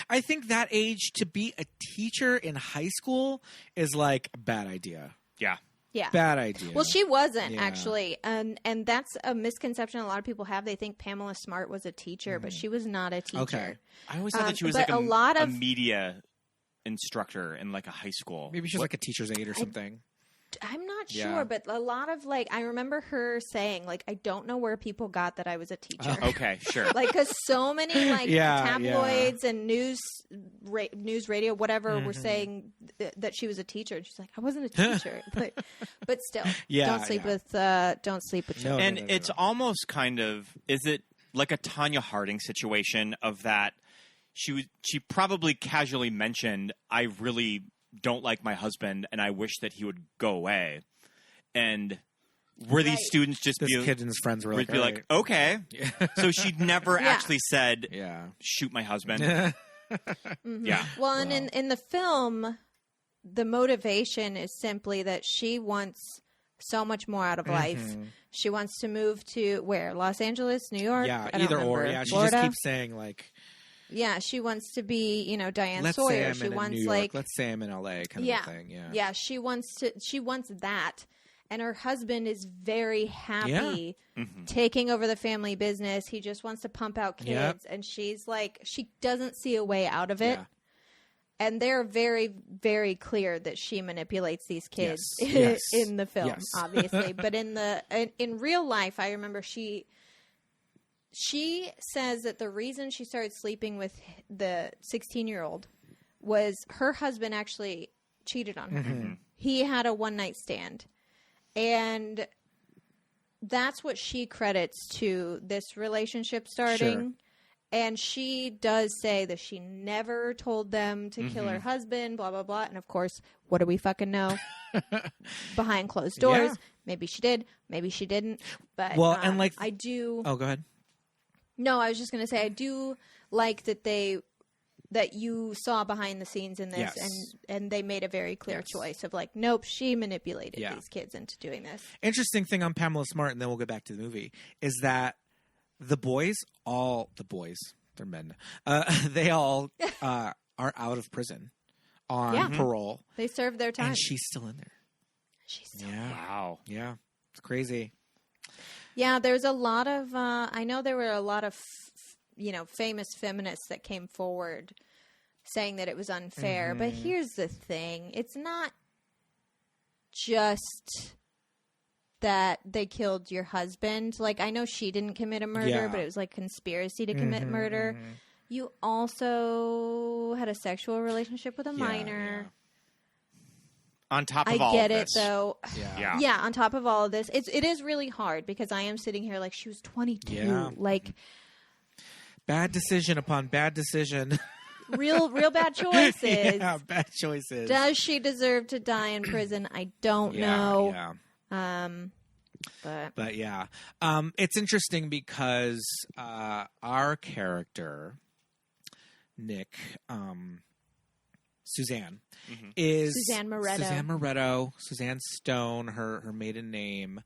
I think that age to be a teacher in high school is like a bad idea. Yeah. Yeah. Bad idea. Well, she wasn't actually. And that's a misconception a lot of people have. They think Pamela Smart was a teacher, but she was not a teacher. Okay. I always thought that she was like a media instructor in like a high school. Maybe she's like a teacher's aide or something. I'm not sure, but a lot of I remember her saying I don't know where people got that I was a teacher. Okay, sure. Because so many tabloids and news radio, whatever, were saying that she was a teacher. And she's like, I wasn't a teacher, but still, don't sleep with children. And it's almost kind of, is it like a Tanya Harding situation of that? She probably casually mentioned, I really don't like my husband and I wish that he would go away. And were these students just this kid and his friends were like, okay. Yeah. So she'd never actually said, shoot my husband. Yeah. Well, and in the film, the motivation is simply that she wants so much more out of life. She wants to move to where? Los Angeles, New York? Yeah, either or. Yeah, she just keeps saying yeah, she wants to be, Diane let's Sawyer. Say I'm she wants New York. Let's say I'm in LA kind of thing. Yeah. Yeah, she wants that. And her husband is very happy taking over the family business. He just wants to pump out kids. And she's like, she doesn't see a way out of it. Yeah. And they're very, very clear that she manipulates these kids in the film, obviously. But in real life, I remember she says that the reason she started sleeping with the 16-year-old was her husband actually cheated on her. He had a one-night stand. And that's what she credits to this relationship starting. Sure. And she does say that she never told them to kill her husband, blah, blah, blah. And, of course, what do we fucking know? Behind closed doors. Yeah. Maybe she did. Maybe she didn't. But I do... Oh, go ahead. No, I was just going to say I do like that they that you saw behind the scenes in this, and they made a very clear choice of like, nope, she manipulated these kids into doing this. Interesting thing on Pamela Smart, and then we'll get back to the movie, is that all the boys, they're men, they all are out of prison on parole. They served their time. And she's still in there. She's still there. Wow. Yeah. It's crazy. Yeah, there's a lot of, I know there were a lot of, famous feminists that came forward saying that it was unfair. But here's the thing. It's not just that they killed your husband. Like, I know she didn't commit a murder, but it was like conspiracy to commit murder. You also had a sexual relationship with a minor. On top of all of this. I get it, though. Yeah. On top of all of this. It is really hard because I am sitting here like she was 22. Yeah. Like, bad decision upon bad decision. real bad choices. Yeah, bad choices. Does she deserve to die in prison? I don't know. Yeah. But yeah. It's interesting because our character, Nick, Suzanne, is Suzanne Moretto. Suzanne Stone, her maiden name.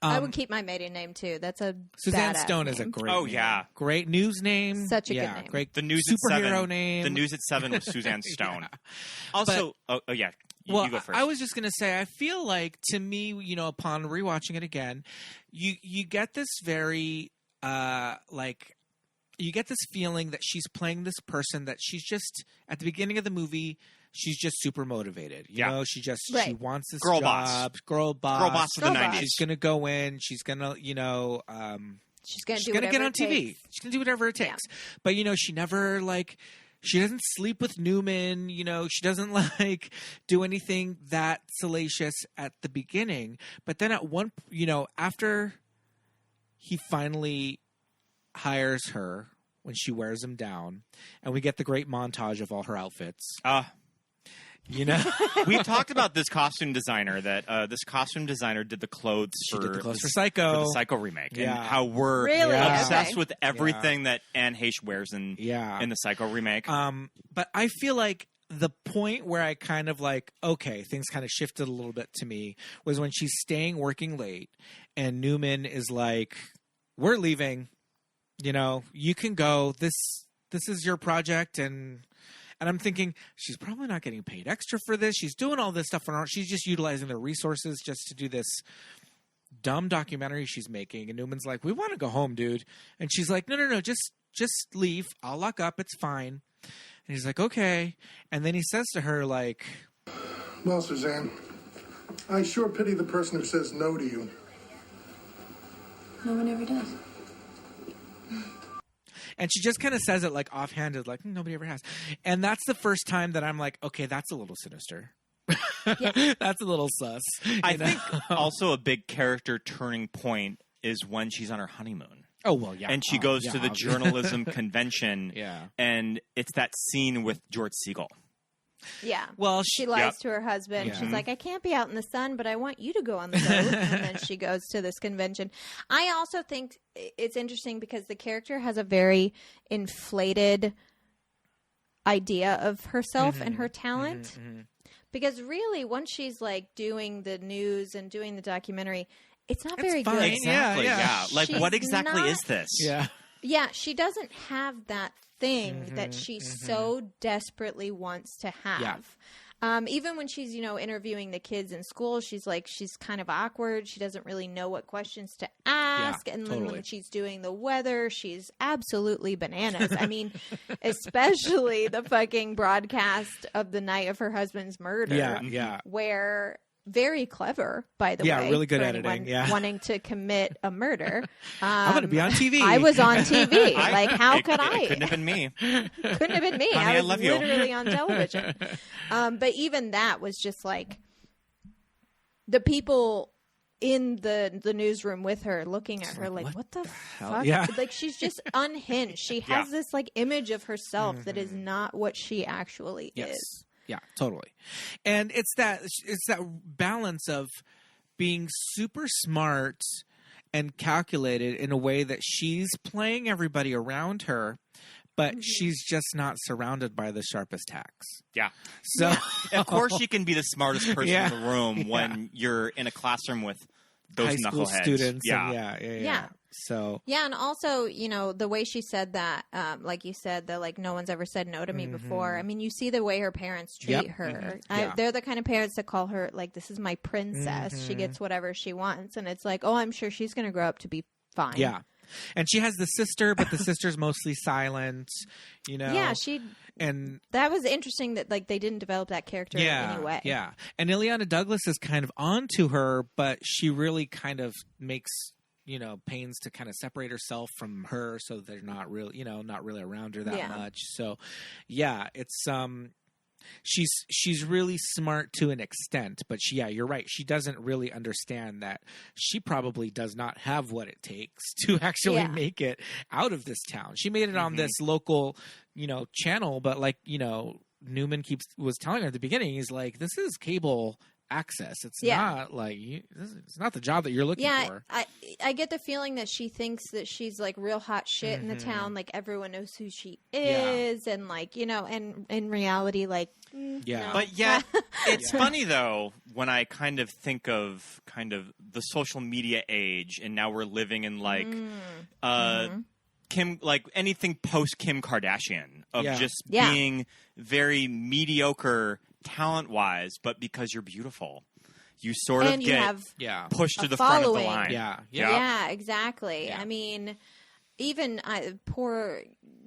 I would keep my maiden name too. That's a Suzanne badass Stone name. is a great Oh, name. yeah. Great news name. Such a good name. Great the news superhero at 7, name. The news at 7 was Suzanne Stone. Also, you go first. I was just going to say, I feel like, to me, upon rewatching it again, you get this very, you get this feeling that she's playing this person that she's just, at the beginning of the movie, she's just super motivated. You know, she wants this girl job. boss. Girl boss. Girl boss of the 90s. She's going to go in. She's going to, she's going to get on TV. She's going to do whatever it takes. But, she never, she doesn't sleep with Newman. She doesn't, do anything that salacious at the beginning. But then at one, after he finally hires her, when she wears him down, and we get the great montage of all her outfits. We talked about this costume designer this costume designer did the clothes for Psycho. For the Psycho remake. And how we're really obsessed with everything that Anne Heche wears in the Psycho remake. But I feel like the point where I kind of things kind of shifted a little bit to me was when she's working late, and Newman is like, we're leaving, you can go, this is your project. And I'm thinking, she's probably not getting paid extra for this. She's doing all this stuff for her. She's just utilizing their resources just to do this dumb documentary she's making. And Newman's like, we want to go home, dude. And she's like, no, just leave. I'll lock up. It's fine. And he's like, okay. And then he says to her, well, Suzanne, I sure pity the person who says no to you. No one ever does. And she just kind of says it offhanded, nobody ever has. And that's the first time that I'm like, okay, that's a little sinister. That's a little sus. I think also a big character turning point is when she's on her honeymoon. Oh, well, yeah. And she goes to the journalism convention. And it's that scene with George Segal. Yeah. Well, she lies to her husband. She's like, I can't be out in the sun, but I want you to go on the boat. And then she goes to this convention. I also think it's interesting because the character has a very inflated idea of herself and her talent. Because really, once she's doing the news and doing the documentary, it's not very fine. Exactly. Good. Yeah. What exactly is this? Yeah, she doesn't have that thing that she so desperately wants to have. Even when she's, interviewing the kids in school, she's kind of awkward. She doesn't really know what questions to ask. And then when she's doing the weather, she's absolutely bananas. I mean, especially the fucking broadcast of the night of her husband's murder. Where... Very clever, by the way. Yeah, really good editing. Wanting to commit a murder. I'm going to be on TV. I was on TV. How could I? It couldn't have been me. Couldn't have been me. Honey, I was literally you. on television. But even that was just the people in the newsroom with her looking at her what the fuck? Yeah. She's just unhinged. She has this image of herself that is not what she actually is. Yeah, totally. And it's that balance of being super smart and calculated in a way that she's playing everybody around her, but she's just not surrounded by the sharpest tacks. Yeah. So of course you can be the smartest person in the room when you're in a classroom with those high school knuckleheads. students. Yeah. Yeah. So yeah, and also, you know, the way she said that, like you said, that like no one's ever said no to me before. I mean, you see the way her parents treat her. They're the kind of parents that call her like, "This is my princess. She gets whatever she wants," and it's like, oh, I'm sure she's going to grow up to be fine. Yeah. And she has the sister, but the sister's mostly silent, you know. Yeah, and that was interesting that like they didn't develop that character in any way. Yeah. And Ileana Douglas is kind of onto her, but she really kind of makes, you know, pains to kind of separate herself from her so they're not really, you know, not really around her that much. So yeah, it's she's really smart to an extent, but you're right. She doesn't really understand that she probably does not have what it takes to actually make it out of this town. She made it on this local, you know, channel, but like, you know, Newman was telling her at the beginning, he's like, this is cable access. It's not like it's not the job that you're looking for. I get the feeling that she thinks that she's like real hot shit in the town, like everyone knows who she is, and like, you know, and in reality, like no. But yet it's funny though when I kind of think of kind of the social media age, and now we're living in like Kim, like anything post Kim Kardashian of just being very mediocre talent-wise, but because you're beautiful, you sort of get pushed to the front of the line. Yeah, exactly. I mean, even poor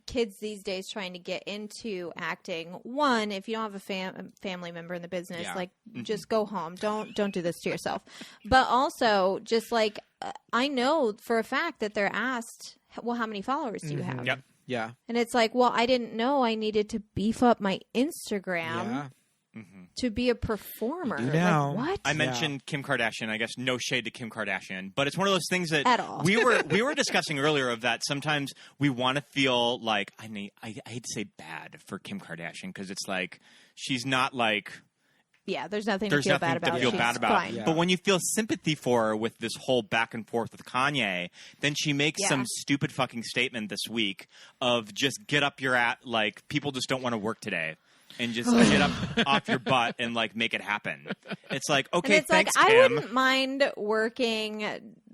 kids these days trying to get into acting. One, if you don't have a family member in the business, like just go home. Don't do this to yourself. But also, just like I know for a fact that they're asked, well, how many followers do you have? Yep. Yeah. And it's like, well, I didn't know I needed to beef up my Instagram to be a performer. Like, what? I mentioned Kim Kardashian. I guess no shade to Kim Kardashian, but it's one of those things that At all. we were discussing earlier of that sometimes we want to feel like I hate to say bad for Kim Kardashian because it's like she's not like. Yeah, there's nothing to feel bad about. But when you feel sympathy for her with this whole back and forth with Kanye, then she makes some stupid fucking statement this week of just get up your like people just don't want to work today. And just get up off your butt and like make it happen. It's like, okay, and it's thanks, like, Kim. I wouldn't mind working,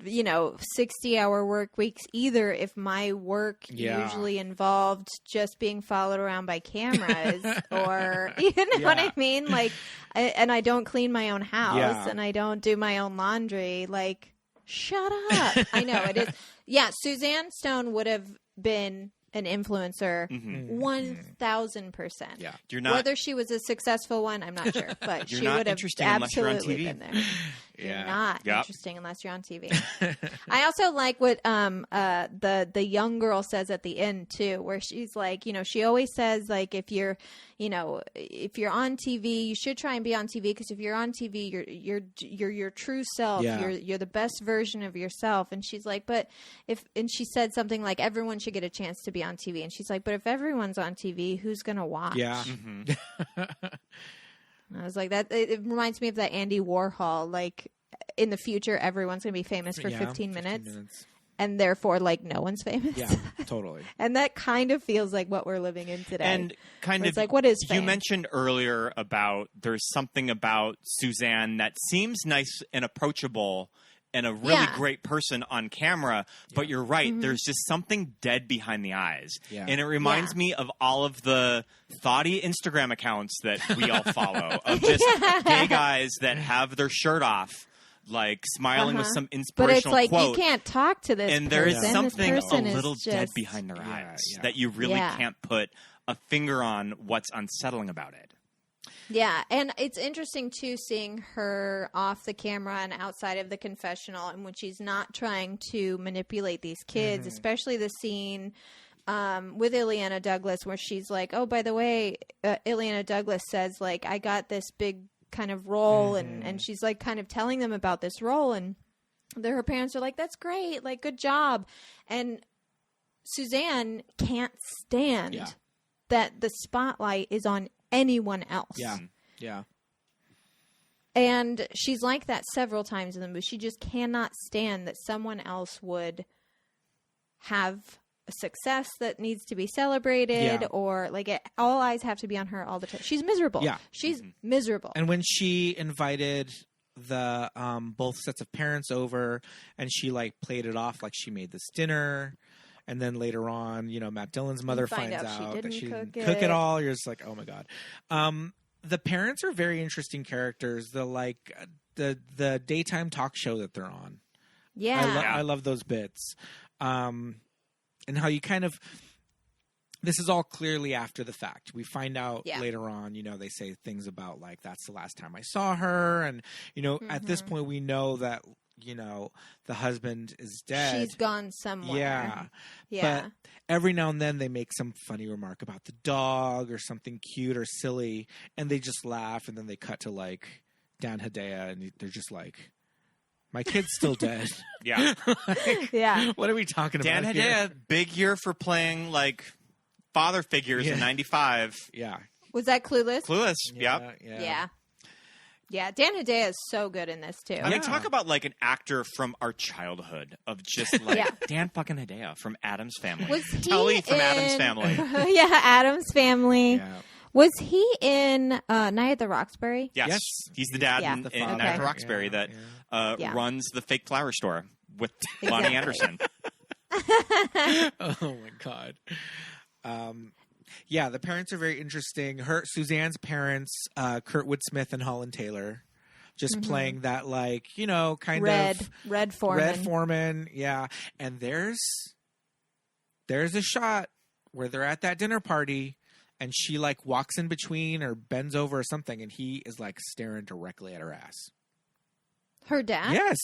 60-hour work weeks either if my work usually involved just being followed around by cameras or, you know what I mean? Like, and I don't clean my own house and I don't do my own laundry. Like, shut up. I know it is. Yeah, Suzanne Stone would have been an influencer, 1,000%. Yeah, you're not. Whether she was a successful one, I'm not sure, but she would have absolutely been there. You're not interesting unless you're on TV. I also like what the young girl says at the end too, where she's like, she always says like if you're on TV, you should try and be on TV because if you're on TV, you're your true self. Yeah. You're the best version of yourself. And she's like, and she said something like everyone should get a chance to be on TV. And she's like, but if everyone's on TV, who's gonna watch? Yeah. I was like, that. It reminds me of that Andy Warhol. Like, in the future, everyone's going to be famous for 15 minutes. And therefore, like, no one's famous. Yeah, totally. And that kind of feels like what we're living in today. And kind it's like, what is fame? You mentioned earlier about there's something about Suzanne that seems nice and approachable and a really great person on camera, but you're right. There's just something dead behind the eyes. Yeah. And it reminds me of all of the thoughty Instagram accounts that we all follow of just gay guys that have their shirt off, like smiling with some inspirational quote. But it's like, quote. you can't talk to this and there is person. something a little dead behind their eyes that you really can't put a finger on what's unsettling about it. Yeah, and it's interesting, too, seeing her off the camera and outside of the confessional and when she's not trying to manipulate these kids, especially the scene with Ileana Douglas where she's like, oh, by the way, Ileana Douglas says, like, I got this big kind of role, and she's, like, kind of telling them about this role, and her parents are like, that's great, like, good job. And Suzanne can't stand that the spotlight is on anyone else. Yeah. And she's like that several times in the movie. She just cannot stand that someone else would have a success that needs to be celebrated, or like all eyes have to be on her all the time. She's miserable. Yeah. She's miserable. And when she invited the both sets of parents over, and she like played it off like she made this dinner, and then later on, Matt Dillon's mother finds out that she didn't cook it all. You're just like, oh my god. The parents are very interesting characters. The daytime talk show that they're on. Yeah, I love those bits. And how you kind of, this is all clearly after the fact. We find out later on, they say things about like, that's the last time I saw her. And, at this point we know that, the husband is dead. She's gone somewhere. Yeah. But every now and then they make some funny remark about the dog or something cute or silly. And they just laugh. And then they cut to like Dan Hedaya and they're just like, my kid's still dead. Yeah. Yeah. What are we talking about? Dan Hedaya, big year for playing like father figures in '95. Yeah. Was that Clueless? Clueless. Yeah. Yeah. Dan Hedaya is so good in this too. I mean, talk about like an actor from our childhood of just like Dan fucking Hedaya from Addams Family. Was he Tully from Addams Family? Yeah, Addams Family. Yeah. Was he in Night at the Roxbury? Yes. He's the dad in Night at the Roxbury that runs the fake flower store with Lonnie Anderson. Oh my god. The parents are very interesting. Suzanne's parents, Kurtwood Smith and Holland Taylor, just playing that like, kind of Red Foreman. Red Foreman, yeah. And there's a shot where they're at that dinner party and she like walks in between or bends over or something and he is like staring directly at her ass. Her dad? Yes.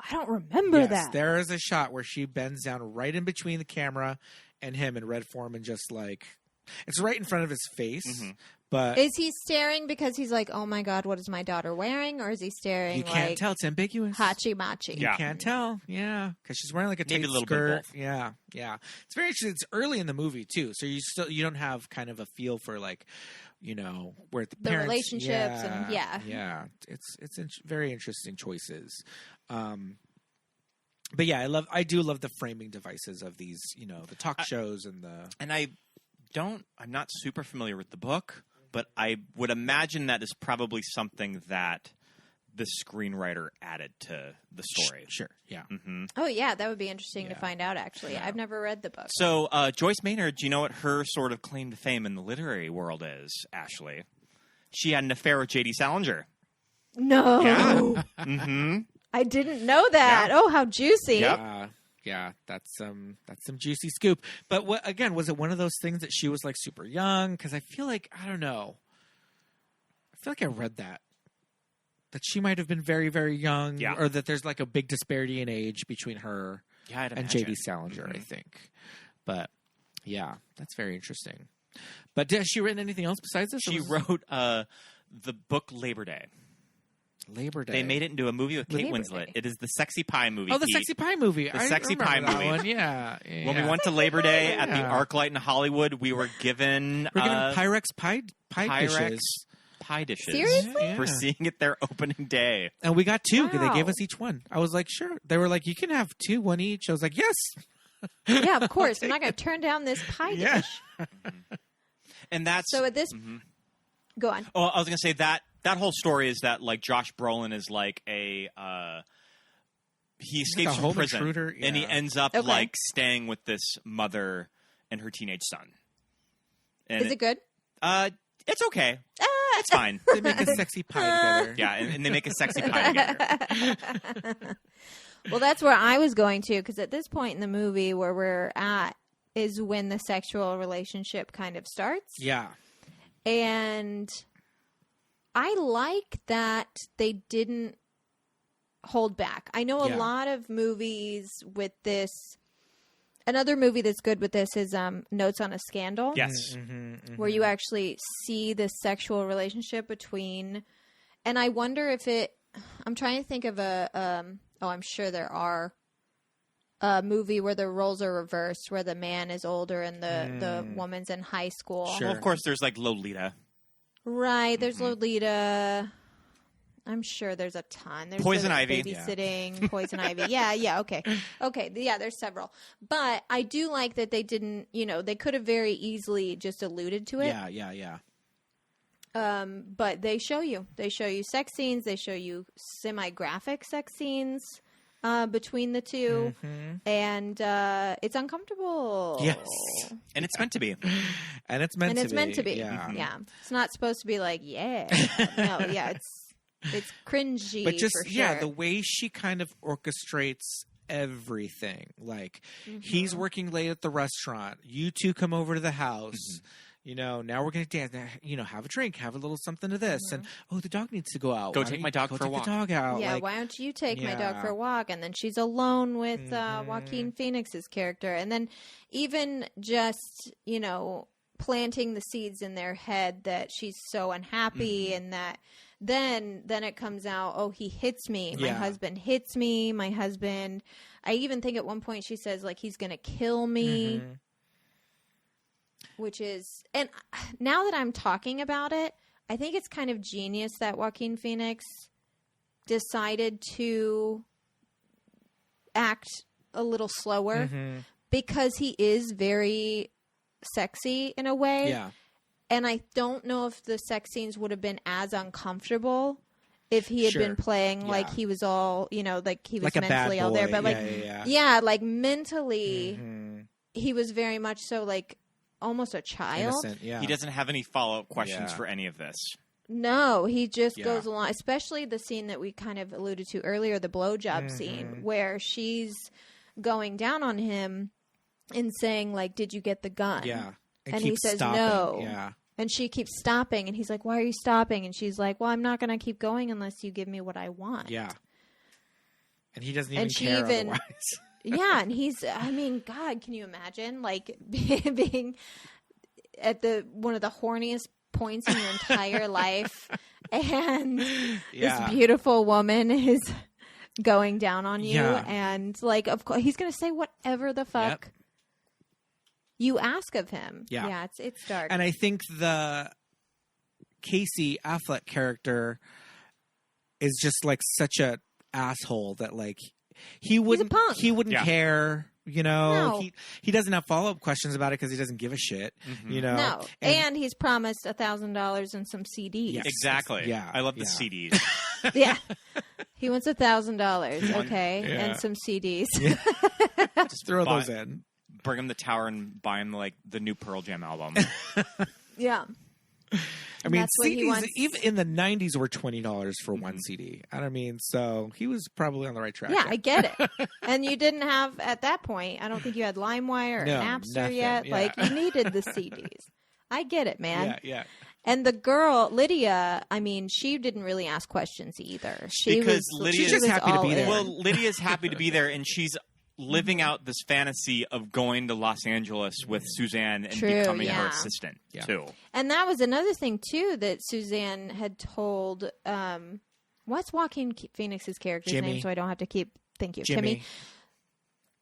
I don't remember that. There is a shot where she bends down right in between the camera and him, and Red Foreman just like, it's right in front of his face. But is he staring because he's like, oh my god, what is my daughter wearing? Or is he staring you can't tell. It's ambiguous. Hachi machi. You can't tell. Yeah. Because she's wearing like a tight skirt. Yeah. Yeah. It's very interesting. It's early in the movie too. So you don't have kind of a feel for like, where the parents, relationships and yeah. It's very interesting choices. But yeah, I do love the framing devices of these, the talk shows and the. And I'm not super familiar with the book, but I would imagine that is probably something that the screenwriter added to the story. Sure. Yeah. Mm-hmm. Oh yeah, that would be interesting to find out. Actually, I've never read the book. So Joyce Maynard, do you know what her sort of claim to fame in the literary world is? Ashley, she had an affair with J.D. Salinger. No. Yeah. Mm-hmm. I didn't know that. Yeah. Oh, how juicy! Yep. Yeah, that's some juicy scoop. But was it one of those things that she was like super young? Because I feel like I don't know. I feel like I read that she might have been very, very young, or that there's like a big disparity in age between her and J.D. Salinger. I think, but yeah, that's very interesting. But has she written anything else besides this? She wrote the book Labor Day. Labor Day. They made it into a movie with Kate Winslet. It is the Sexy Pie movie. Oh, the Sexy Pie movie. The Sexy Pie movie. One. Yeah. When we went to Labor Day at the ArcLight in Hollywood, we were given Pyrex pie dishes. Pie dishes. Seriously? For seeing it their opening day. And we got two. Wow. They gave us each one. I was like, sure. They were like, you can have two, one each. I was like, yes. Yeah, of course. I'm not going to turn down this pie dish. And that's... So at this... Go on. Oh, I was going to say that whole story is that like Josh Brolin is like he escapes from prison intruder, and he ends up like staying with this mother and her teenage son. And is it good? It's okay. It's fine. They make a sexy pie together. Yeah, and they make a sexy pie together. Well, that's where I was going to, because at this point in the movie where we're at is when the sexual relationship kind of starts. Yeah. And I like that they didn't hold back. I know a lot of movies with this. Another movie that's good with this is Notes on a Scandal. Yes. Where you actually see the sexual relationship between. And I wonder if it. I'm trying to think of I'm sure there are. A movie where the roles are reversed, where the man is older and the woman's in high school. Sure. Well, of course, there's like Lolita. Right. There's Lolita. I'm sure there's a ton. There's Poison Ivy. Babysitting, Poison Ivy. Yeah, okay. Yeah, there's several. But I do like that they didn't, they could have very easily just alluded to it. Yeah. But they show you sex scenes. They show you semi-graphic sex scenes between the two. And it's uncomfortable. Yes. And it's meant to be. And it's meant to be. Yeah. It's not supposed to be like, no, yeah, it's cringy. But just, for sure. the way she kind of orchestrates everything. Like, he's working late at the restaurant. You two come over to the house. Now we're going to dance. Have a drink, have a little something to this. And, the dog needs to go out. Go take my dog for a walk. Go take the dog out. Yeah, why don't you take my dog for a walk? And then she's alone with Joaquin Phoenix's character. And then even just, planting the seeds in their head that she's so unhappy and that then it comes out, he hits me. My husband hits me. My husband, I even think at one point she says, like, he's going to kill me. Which is, and now that I'm talking about it, I think it's kind of genius that Joaquin Phoenix decided to act a little slower because he is very sexy in a way. Yeah. And I don't know if the sex scenes would have been as uncomfortable if he had been playing like he was all, like he was like mentally all there. But like mentally, he was very much so like, almost a child. Innocent, He doesn't have any follow-up questions for any of this. No, he just goes along, especially the scene that we kind of alluded to earlier, the blowjob scene, where she's going down on him and saying, like, did you get the gun? Yeah. And he says, stopping. no. Yeah. And she keeps stopping, and he's like, why are you stopping? And she's like, well, I'm not going to keep going unless you give me what I want. Yeah. And he doesn't even care otherwise. Yeah, and he's, God, can you imagine, like, being at one of the horniest points in your entire life, and this beautiful woman is going down on you, and, like, of course, he's going to say whatever the fuck you ask of him. Yeah, it's dark. And I think the Casey Affleck character is just, like, such a asshole that, like, he wouldn't care, No. He doesn't have follow-up questions about it because he doesn't give a shit, No, and he's promised $1,000 and some CDs. Yes. Exactly. Yeah. I love the CDs. Yeah. He wants $1,000, okay, and some CDs. Just throw those in. Bring him the tower and buy him, like, the new Pearl Jam album. Yeah. I mean, CDs even in the 90s were $20 for one CD. So he was probably on the right track. Yeah, I get it. And you didn't have, at that point, I don't think you had LimeWire or Napster yet. Yeah. Like, you needed the CDs. I get it, man. Yeah. And the girl, Lydia, she didn't really ask questions either. Lydia's just happy to be there. Well, Lydia's happy to be there, and she's living out this fantasy of going to Los Angeles with Suzanne and becoming her assistant, too. And that was another thing, too, that Suzanne had told, what's Joaquin Phoenix's character's name, so I don't have to keep, thank you, Timmy.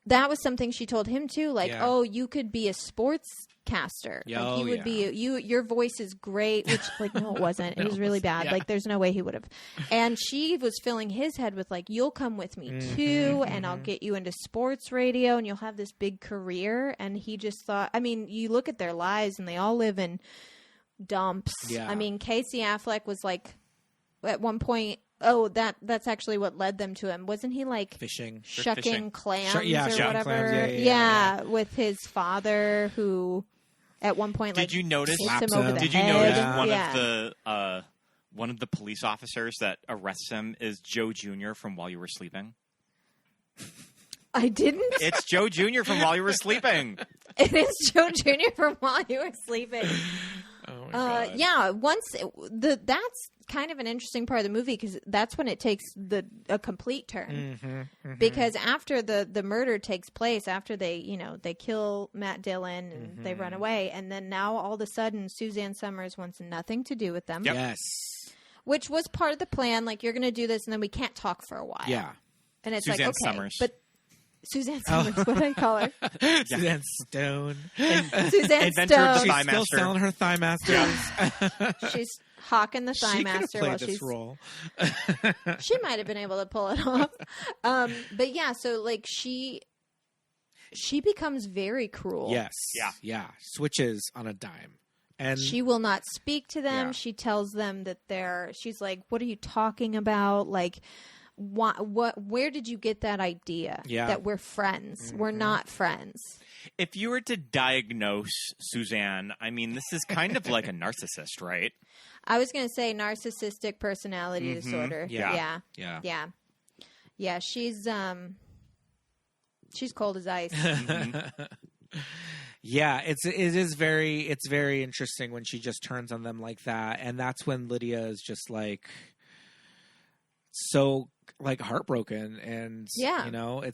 That was something she told him, too, like, you could be a sportscaster. Like, you would be, your voice is great, which, like, no, it wasn't. It was really bad. Yeah. Like, there's no way he would have. And she was filling his head with, like, you'll come with me, too, and I'll get you into sports radio, and you'll have this big career. And he just thought, you look at their lives, and they all live in dumps. Yeah. Casey Affleck was, like, at one point, that's actually what led them to him. Wasn't he like fishing, shucking clams or shucking whatever? Clams. Yeah, with his father, who at one point did you notice him over the Did head. You notice one of the police officers that arrests him is Joe Jr. from While You Were Sleeping? I didn't. It's Joe Jr. from While You Were Sleeping. It is Joe Jr. from While You Were Sleeping. Oh my God. That's kind of an interesting part of the movie because that's when it takes a complete turn. Because after the murder takes place, after they kill Matt Dillon and they run away, and then now all of a sudden Suzanne Summers wants nothing to do with them. Yep. Yes. Which was part of the plan. Like, you're going to do this, and then we can't talk for a while. Yeah. And it's Suzanne like, okay, Summers. but Suzanne Summers, what do I call her? Suzanne Stone. Suzanne Inventor of Stone. the She's still selling her thigh masters. She's hawking the Thigh She could have Master played while this she's role. She might have been able to pull it off. But yeah, so like she becomes very cruel. Yes. Yeah. Switches on a dime. And she will not speak to them. Yeah. She tells them that she's like, what are you talking about? Like, where did you get that idea that we're friends? Mm-hmm. We're not friends. If you were to diagnose Suzanne, I mean, this is kind of like a narcissist, right? I was going to say narcissistic personality disorder. Yeah. She's cold as ice. Yeah, it's very interesting when she just turns on them like that, and that's when Lydia is just like so like heartbroken, and you know,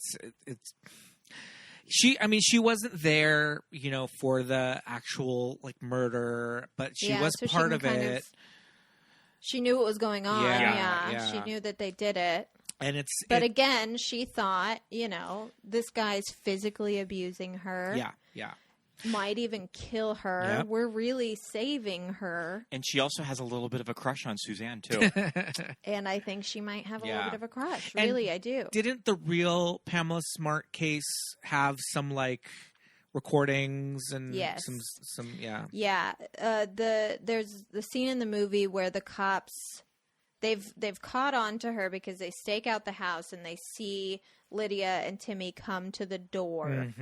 she wasn't there, you know, for the actual like murder, but she was part of it. She knew what was going on. Yeah. She knew that they did it. And again, she thought, you know, this guy's physically abusing her. Yeah. Might even kill her. Yep. We're really saving her. And she also has a little bit of a crush on Suzanne, too. And I think she might have a little bit of a crush. Really, I do. Didn't the real Pamela Smart case have some, like, recordings and some Yeah. There's the scene in the movie where the cops... They've caught on to her because they stake out the house and they see Lydia and Timmy come to the door,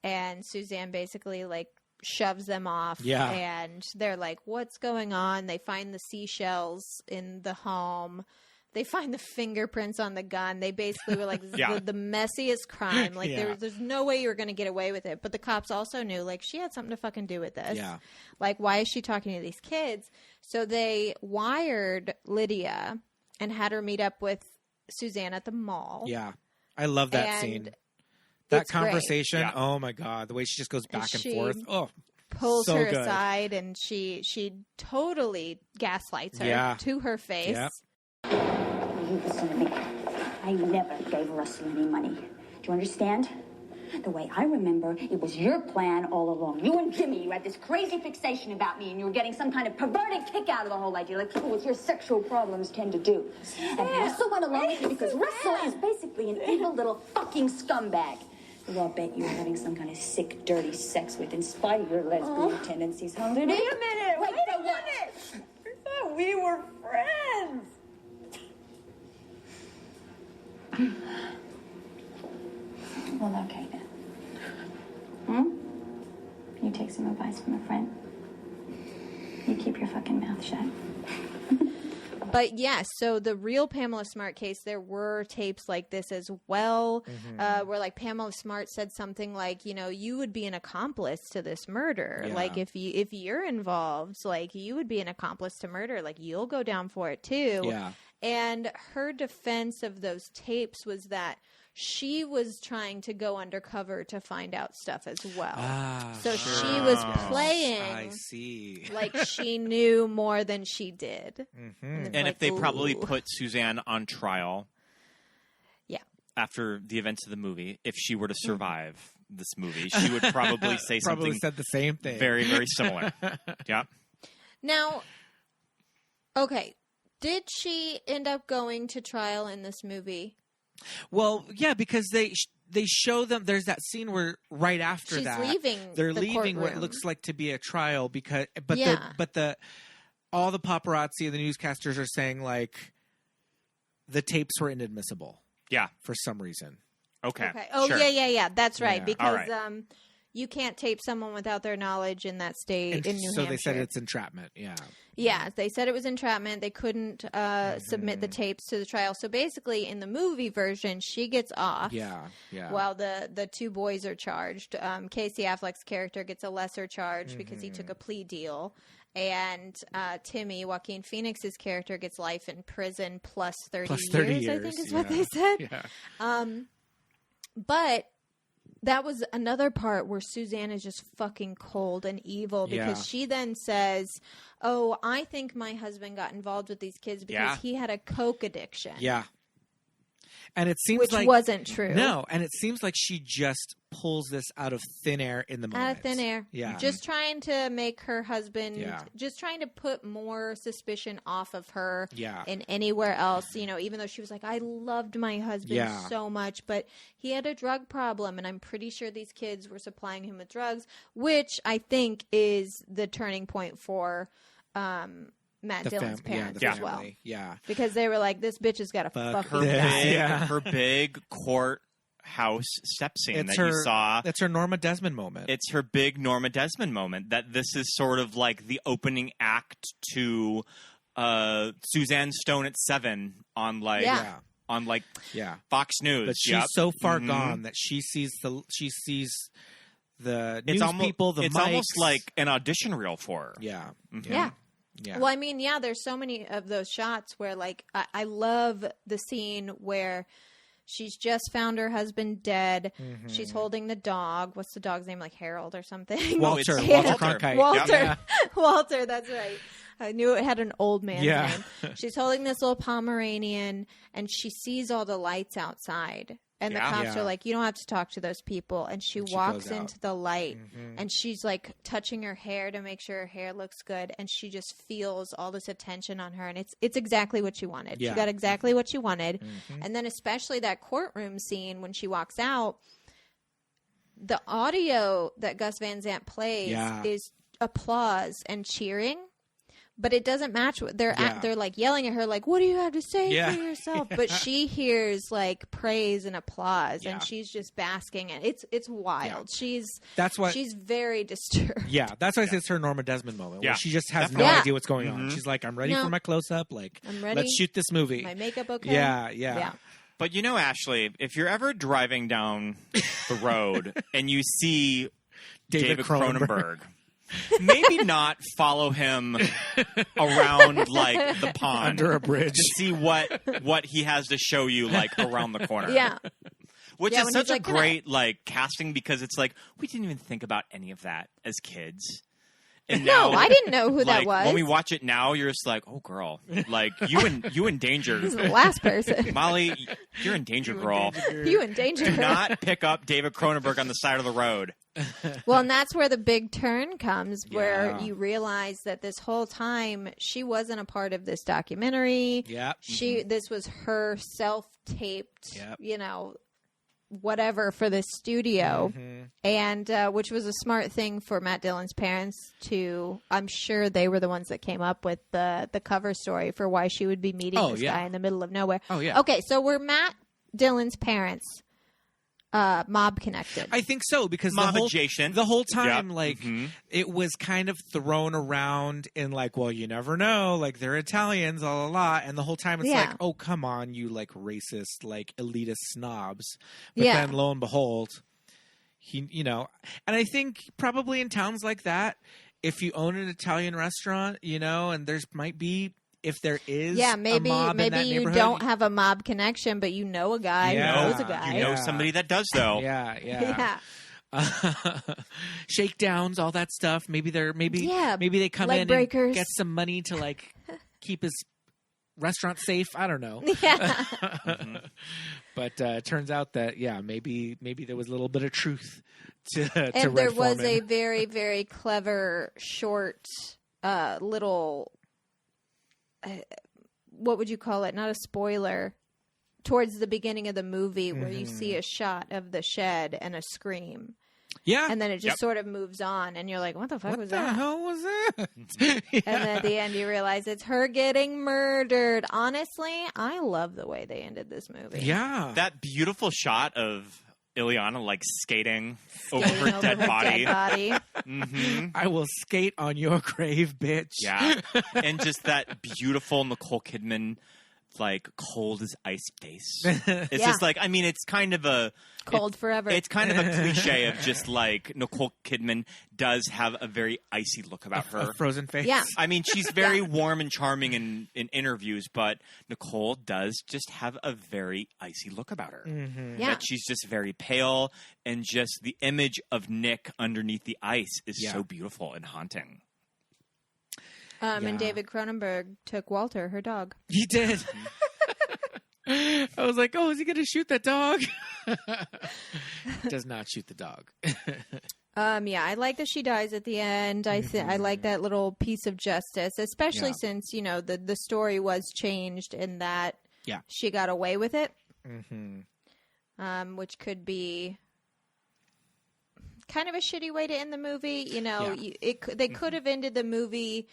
and Suzanne basically like shoves them off, and they're like, "What's going on?" They find the seashells in the home. They find the fingerprints on the gun. They basically were like, the messiest crime. Like, there's no way you were going to get away with it. But the cops also knew, like, she had something to fucking do with this. Yeah. Like, why is she talking to these kids? So they wired Lydia and had her meet up with Suzanne at the mall. Yeah. I love that scene. That conversation. Yeah. Oh, my God. The way she just goes back and forth. Oh, pulls so her good. aside, and she totally gaslights her to her face. Yep. You listen to me. I never gave Russell any money. Do you understand? The way I remember, it was your plan all along. You and Jimmy, you had this crazy fixation about me, and you were getting some kind of perverted kick out of the whole idea, like people with your sexual problems tend to do. And Russell went along with you because Russell is basically an evil little fucking scumbag. Who I'll bet you were having some kind of sick, dirty sex with, in spite of your lesbian tendencies, huh? Wait a minute! Wait a minute! I thought we were friends! Well, okay then. You take some advice from a friend. You keep your fucking mouth shut. But yes, so the real Pamela Smart case, there were tapes like this as well, where like Pamela Smart said something like, you know, you would be an accomplice to this murder. Yeah. Like if you're involved, like you would be an accomplice to murder. Like you'll go down for it too. Yeah. And her defense of those tapes was that she was trying to go undercover to find out stuff as well. So she was playing I see. like she knew more than she did. And like, if they probably put Suzanne on trial after the events of the movie, if she were to survive this movie, she would probably say something said the same thing. Very, very similar. Yeah. Now, okay, did she end up going to trial in this movie? Well, yeah, because they show them. There's that scene where right after She's that leaving they're the leaving courtroom. what looks like to be a trial because all the paparazzi and the newscasters are saying like the tapes were inadmissible. Yeah, for some reason. Okay. Oh sure. yeah. That's right. Yeah. Because right. You can't tape someone without their knowledge in that state in New Hampshire. So they said it's entrapment. Yeah. Yeah, they said it was entrapment. They couldn't submit the tapes to the trial. So basically, in the movie version, she gets off. Yeah. While the two boys are charged. Casey Affleck's character gets a lesser charge because he took a plea deal. And Timmy, Joaquin Phoenix's character, gets life in prison plus 30 years, I think is what they said. Yeah. But that was another part where Suzanne is just fucking cold and evil because she then says, "Oh, I think my husband got involved with these kids because he had a coke addiction." Yeah. And it seems which like wasn't true. No, and it seems like she just pulls this out of thin air in the moment. Out of thin air. Yeah. Just trying to make her husband, just trying to put more suspicion off of her in anywhere else. You know, even though she was like, I loved my husband so much, but he had a drug problem, and I'm pretty sure these kids were supplying him with drugs, which I think is the turning point for Matt Dillon's parents as well. Yeah. Because they were like, this bitch has got to fuck her her big courthouse step scene you saw. That's her Norma Desmond moment. It's her big Norma Desmond moment. That this is sort of like the opening act to Suzanne Stone at 7 on Fox News. But she's so far gone that she sees the news people, the it's mics. almost like an audition reel for her. Yeah. Mm-hmm. Yeah. Yeah. Well, I mean, there's so many of those shots where, like, I love the scene where she's just found her husband dead. Mm-hmm. She's holding the dog. What's the dog's name? Like Harold or something? Walter Cronkite. Walter, that's right. I knew it had an old man's name. She's holding this little Pomeranian, and she sees all the lights outside. And the cops are like, you don't have to talk to those people. And she walks into the light, and she's like touching her hair to make sure her hair looks good. And she just feels all this attention on her. And it's exactly what she wanted. Yeah. She got exactly what she wanted. Mm-hmm. And then especially that courtroom scene when she walks out, the audio that Gus Van Sant plays is applause and cheering. But it doesn't match what they're they're like yelling at her, like, what do you have to say for yourself? But she hears like praise and applause, and she's just basking in it. It's wild. She's very disturbed. Yeah, that's why I say it's her Norma Desmond moment. Where she just has no idea what's going on. She's like, I'm ready for my close up. Like, I'm ready. Let's shoot this movie. My makeup okay? Yeah. But Ashley, if you're ever driving down the road and you see David Cronenberg. Maybe not follow him around like the pond under a bridge to see what he has to show you like around the corner. Yeah. Which is such a great like casting because it's like we didn't even think about any of that as kids. And now, I didn't know who that was. When we watch it now, you're just like, oh, girl. Like, you in danger. This is the last person. Molly, you're in danger, girl. You in danger. Do not pick up David Cronenberg on the side of the road. Well, and that's where the big turn comes, where you realize that this whole time she wasn't a part of this documentary. Yeah. This was her self-taped, whatever for the studio, and which was a smart thing for Matt Dillon's parents to. I'm sure they were the ones that came up with the cover story for why she would be meeting this guy in the middle of nowhere. Oh yeah. Okay, so were Matt Dillon's parents mob connected? I think so because the whole time, it was kind of thrown around in like, well, you never know, like they're Italians, and the whole time it's like, oh, come on, you like racist, like elitist snobs. But then lo and behold, he, and I think probably in towns like that, if you own an Italian restaurant, and there's might be. If there is maybe a mob in that you neighborhood, don't have a mob connection, but you know a guy who knows a guy. You know somebody that does, though. Yeah. Shakedowns, all that stuff. Maybe they come in breakers. And get some money to like keep his restaurant safe. I don't know. Yeah. But it turns out that maybe there was a little bit of truth to and there Red was Foreman. a very, very clever short little. What would you call it? Not a spoiler. Towards the beginning of the movie, where you see a shot of the shed and a scream. Yeah, and then it just sort of moves on, and you're like, "What the fuck was that? What the hell was that?" And then at the end, you realize it's her getting murdered. Honestly, I love the way they ended this movie. Yeah, that beautiful shot of Ileana like skating over her dead body. I will skate on your grave, bitch. Yeah, and just that beautiful Nicole Kidman, like cold as ice face. It's just like, I mean, it's kind of a cold forever. It's kind of a cliche of just like Nicole Kidman does have a very icy look about her. A frozen face. Yeah. I mean, she's very warm and charming in interviews, but Nicole does just have a very icy look about her. Mm-hmm. Yeah. That she's just very pale, and just the image of Nick underneath the ice is so beautiful and haunting. And David Cronenberg took Walter, her dog. He did. I was like, oh, is he going to shoot that dog? Does not shoot the dog. Yeah, I like that she dies at the end. I like that little piece of justice, especially since, the story was changed in that she got away with it. Which could be kind of a shitty way to end the movie. They could have ended the movie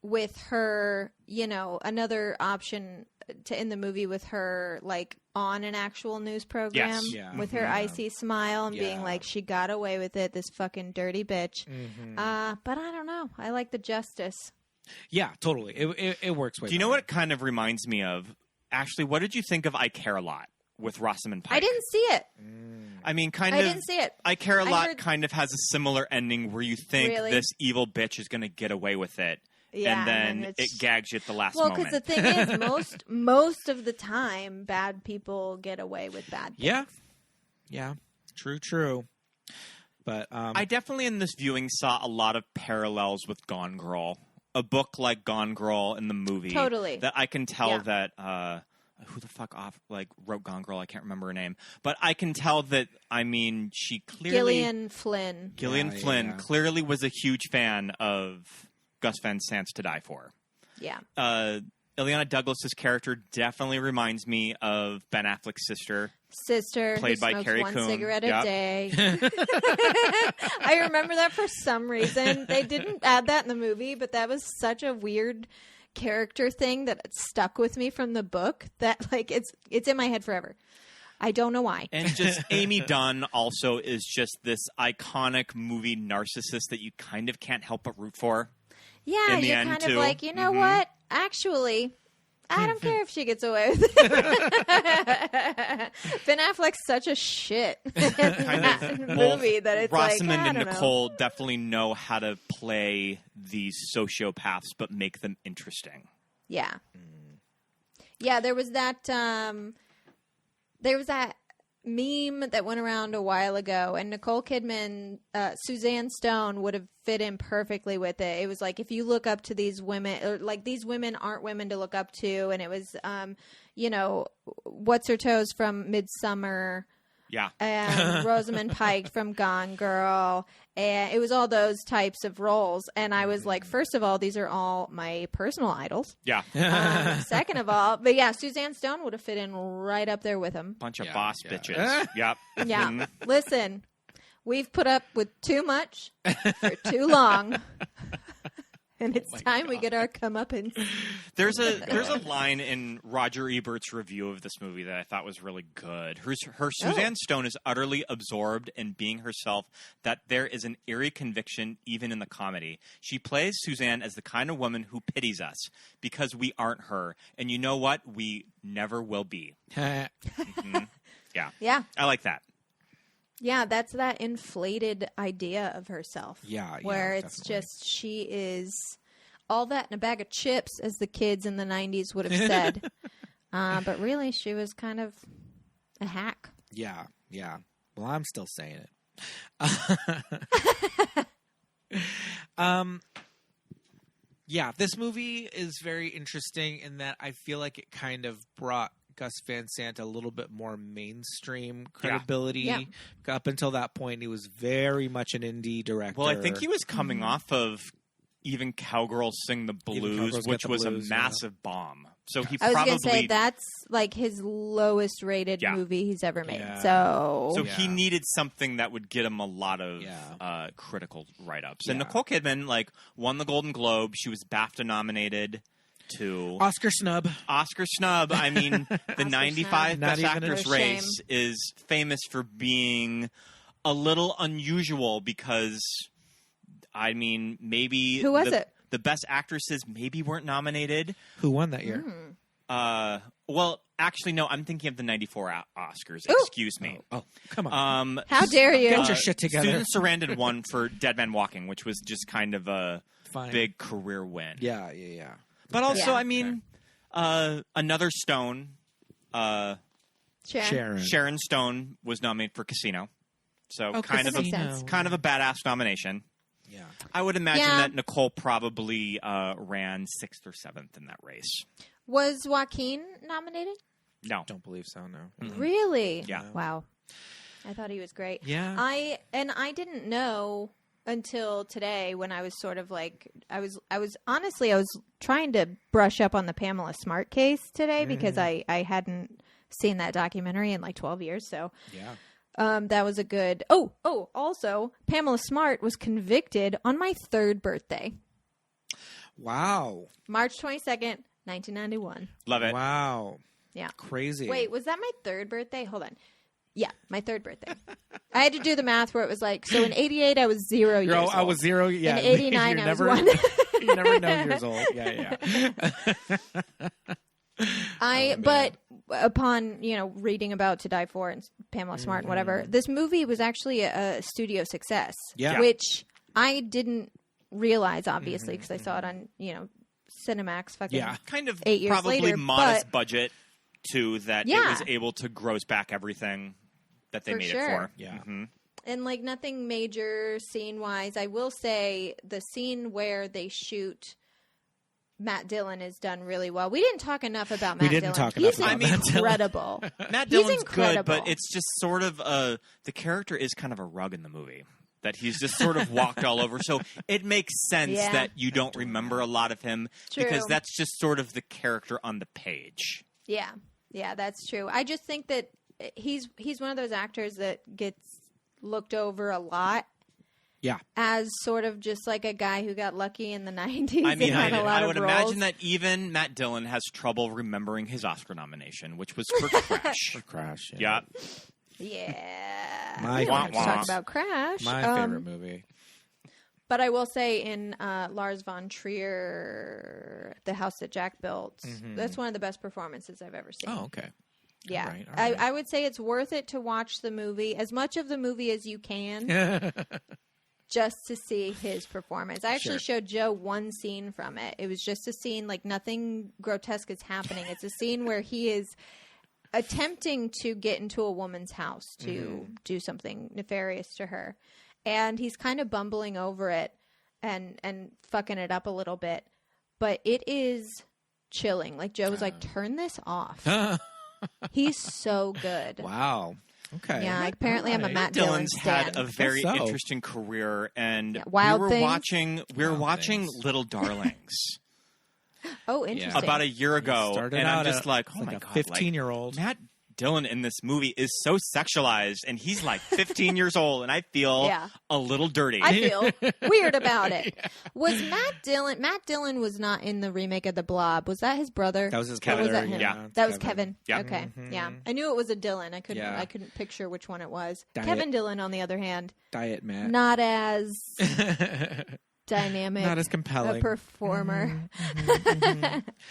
with her, another option to end the movie with her, like, on an actual news program with her icy smile and being like, she got away with it, this fucking dirty bitch. But I don't know. I like the justice. Yeah, totally. It works way Do you know what it kind of reminds me of? Ashley, what did you think of I Care a Lot with Rosamund Pike? I didn't see it. I mean, I didn't see it. I Care a Lot kind of has a similar ending where you think this evil bitch is going to get away with it. Yeah, and then it gags you at the last moment. Well, because the thing is, most of the time, bad people get away with bad things. Yeah. True. But I definitely, in this viewing, saw a lot of parallels with Gone Girl. A book like Gone Girl in the movie. Totally. That I can tell that... who the fuck wrote Gone Girl? I can't remember her name. But I can tell that, she clearly... Gillian Flynn. Clearly was a huge fan of Gus Van Sant's To Die For. Yeah. Ileana Douglas's character definitely reminds me of Ben Affleck's sister. Played by Carrie Coon. One cigarette a day. I remember that for some reason. They didn't add that in the movie, but that was such a weird character thing that stuck with me from the book that, like, it's in my head forever. I don't know why. And just Amy Dunn also is just this iconic movie narcissist that you kind of can't help but root for. Yeah, you're kind of like, you know what? Actually, I don't care if she gets away with it. Ben Affleck's such a shit in that movie that it's Rosamund like, and Nicole definitely know how to play these sociopaths, but make them interesting. Yeah. Yeah, there was that meme that went around a while ago, and Nicole Kidman, Suzanne Stone would have fit in perfectly with it. It was like, if you look up to these women, or like, these women aren't women to look up to, and it was, what's her toes from Midsummer, and Rosamund Pike from Gone Girl, and it was all those types of roles. And I was like, first of all, these are all my personal idols. Yeah. Second of all, but yeah, Suzanne Stone would have fit in right up there with him. Bunch of boss bitches. Yep. Yeah. Listen, we've put up with too much for too long. And it's time we get our comeuppance. There's a line in Roger Ebert's review of this movie that I thought was really good. Her Suzanne Stone is utterly absorbed in being herself that there is an eerie conviction even in the comedy. She plays Suzanne as the kind of woman who pities us because we aren't her. And you know what? We never will be. Yeah. Yeah. I like that. Yeah, that's that inflated idea of herself. Yeah, where it's just, she is all that in a bag of chips, as the kids in the 90s would have said. But really, she was kind of a hack. Yeah. Well, I'm still saying it. Yeah, this movie is very interesting in that I feel like it kind of brought Gus Van Sant a little bit more mainstream credibility. Yeah. Up until that point, he was very much an indie director. Well, I think he was coming off of Even Cowgirls Sing the Blues, which was a massive bomb. So he I was probably going to say that's like his lowest rated movie he's ever made. So he needed something that would get him a lot of critical write-ups. And Nicole Kidman won the Golden Globe. She was BAFTA nominated. To Oscar snub. I mean, the 95 Best Actress race is famous for being a little unusual because, I mean, maybe who was it? The Best Actresses maybe weren't nominated. Who won that year? Well, actually, no. I'm thinking of the 94 Oscars. Ooh. Excuse me. Oh, come on. How dare you? Get your shit together. Susan Sarandon won for Dead Man Walking, which was just kind of a big career win. Yeah. But also, I mean, another Stone, Sharon Stone was nominated for Casino, so kind of a badass nomination. Yeah, I would imagine that Nicole probably ran 6th or 7th in that race. Was Joaquin nominated? No. Don't believe so, no. Mm-hmm. Really? Yeah. Wow. I thought he was great. Yeah. I didn't know until today when I was sort of like I was trying to brush up on the Pamela Smart case today because I hadn't seen that documentary in like 12 years. So yeah. That was a good. Also Pamela Smart was convicted on my 3rd birthday. Wow. March 22nd, 1991. Love it. Wow. Yeah. Crazy. Wait, was that my 3rd birthday? Hold on. Yeah, my 3rd birthday. I had to do the math where it was like, so in 88, I was 0 years old. I was 0. Yeah. In 89, I was 1. You never know years old. Yeah. But upon, reading about To Die For and Pamela Smart and whatever, this movie was actually a studio success. Yeah. Which I didn't realize, obviously, because I saw it on, Cinemax fucking kind of 8 years probably later. modest budget, too, that it Yeah. was able to gross back everything that they For made sure. it for. Yeah. Mm-hmm. And like nothing major scene-wise. I will say the scene where they shoot Matt Dillon is done really well. We didn't talk enough about Matt Dillon. We didn't talk enough about Matt Dillon. He's incredible. Matt He's Dillon's incredible. good, but it's just sort of the character is kind of a rug in the movie. That he's just sort of walked all over. So it makes sense that you don't remember a lot of him because that's just sort of the character on the page. Yeah. Yeah, that's true. I just think that he's one of those actors that gets looked over a lot. Yeah. As sort of just like a guy who got lucky in the 90s. I mean, I would imagine that even Matt Dillon has trouble remembering his Oscar nomination, which was for Crash. For Crash, yeah. Yeah. My we don't have to favorite. talk about Crash. My favorite movie. But I will say in Lars von Trier, The House That Jack Built, that's one of the best performances I've ever seen. Oh, okay. Yeah. All right. I would say it's worth it to watch the movie, as much of the movie as you can, just to see his performance. I actually showed Joe one scene from it. It was just a scene, like nothing grotesque is happening. It's a scene where he is attempting to get into a woman's house to do something nefarious to her. And he's kind of bumbling over it and fucking it up a little bit. But it is chilling. Like, Joe was like, turn this off. He's so good. Wow. Okay. Yeah, apparently I'm a Matt Dillon Dillon's stan. had a very interesting career, and Wild we Things. were watching Little Darlings. Oh, interesting. About a year ago, Started and I'm out just like, oh like my a god, 15-year-old. Matt Dillon in this movie is so sexualized, and he's like 15 years old, and I feel a little dirty. I feel weird about it. Was Matt Dillon was not in the remake of The Blob. Was that his brother? That was his Or was brother. that him? Yeah. That was Kevin. Yeah. Okay. Yeah. I knew it was a Dillon. I couldn't picture which one it was. Kevin Dillon, on the other hand, Diet Matt. not as dynamic, not as compelling a performer.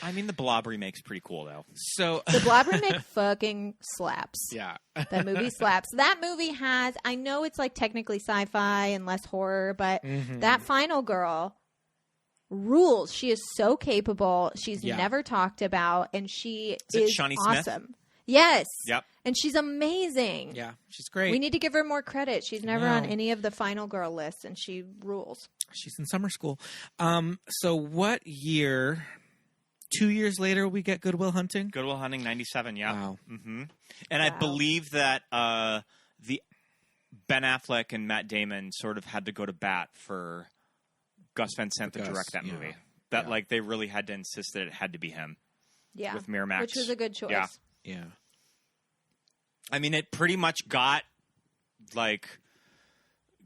I mean, the Blob remake's pretty cool, though. So The Blob remake fucking slaps. yeah. That movie slaps. That movie has, I know it's like technically sci-fi and less horror, but that final girl rules. She is so capable. She's never talked about, and she is Shawnee awesome. Smith? Yes. Yep. And she's amazing. Yeah, she's great. We need to give her more credit. She's never on any of the final girl lists, and she rules. She's in summer school. So what year? 2 years later, we get Good Will Hunting. Good Will Hunting, 97. Yeah. Wow. Mm-hmm. And I believe that the Ben Affleck and Matt Damon sort of had to go to bat for Gus Van Sant to direct that movie. That like they really had to insist that it had to be him. Yeah. With Miramax, which was a good choice. Yeah. Yeah. I mean, it pretty much got like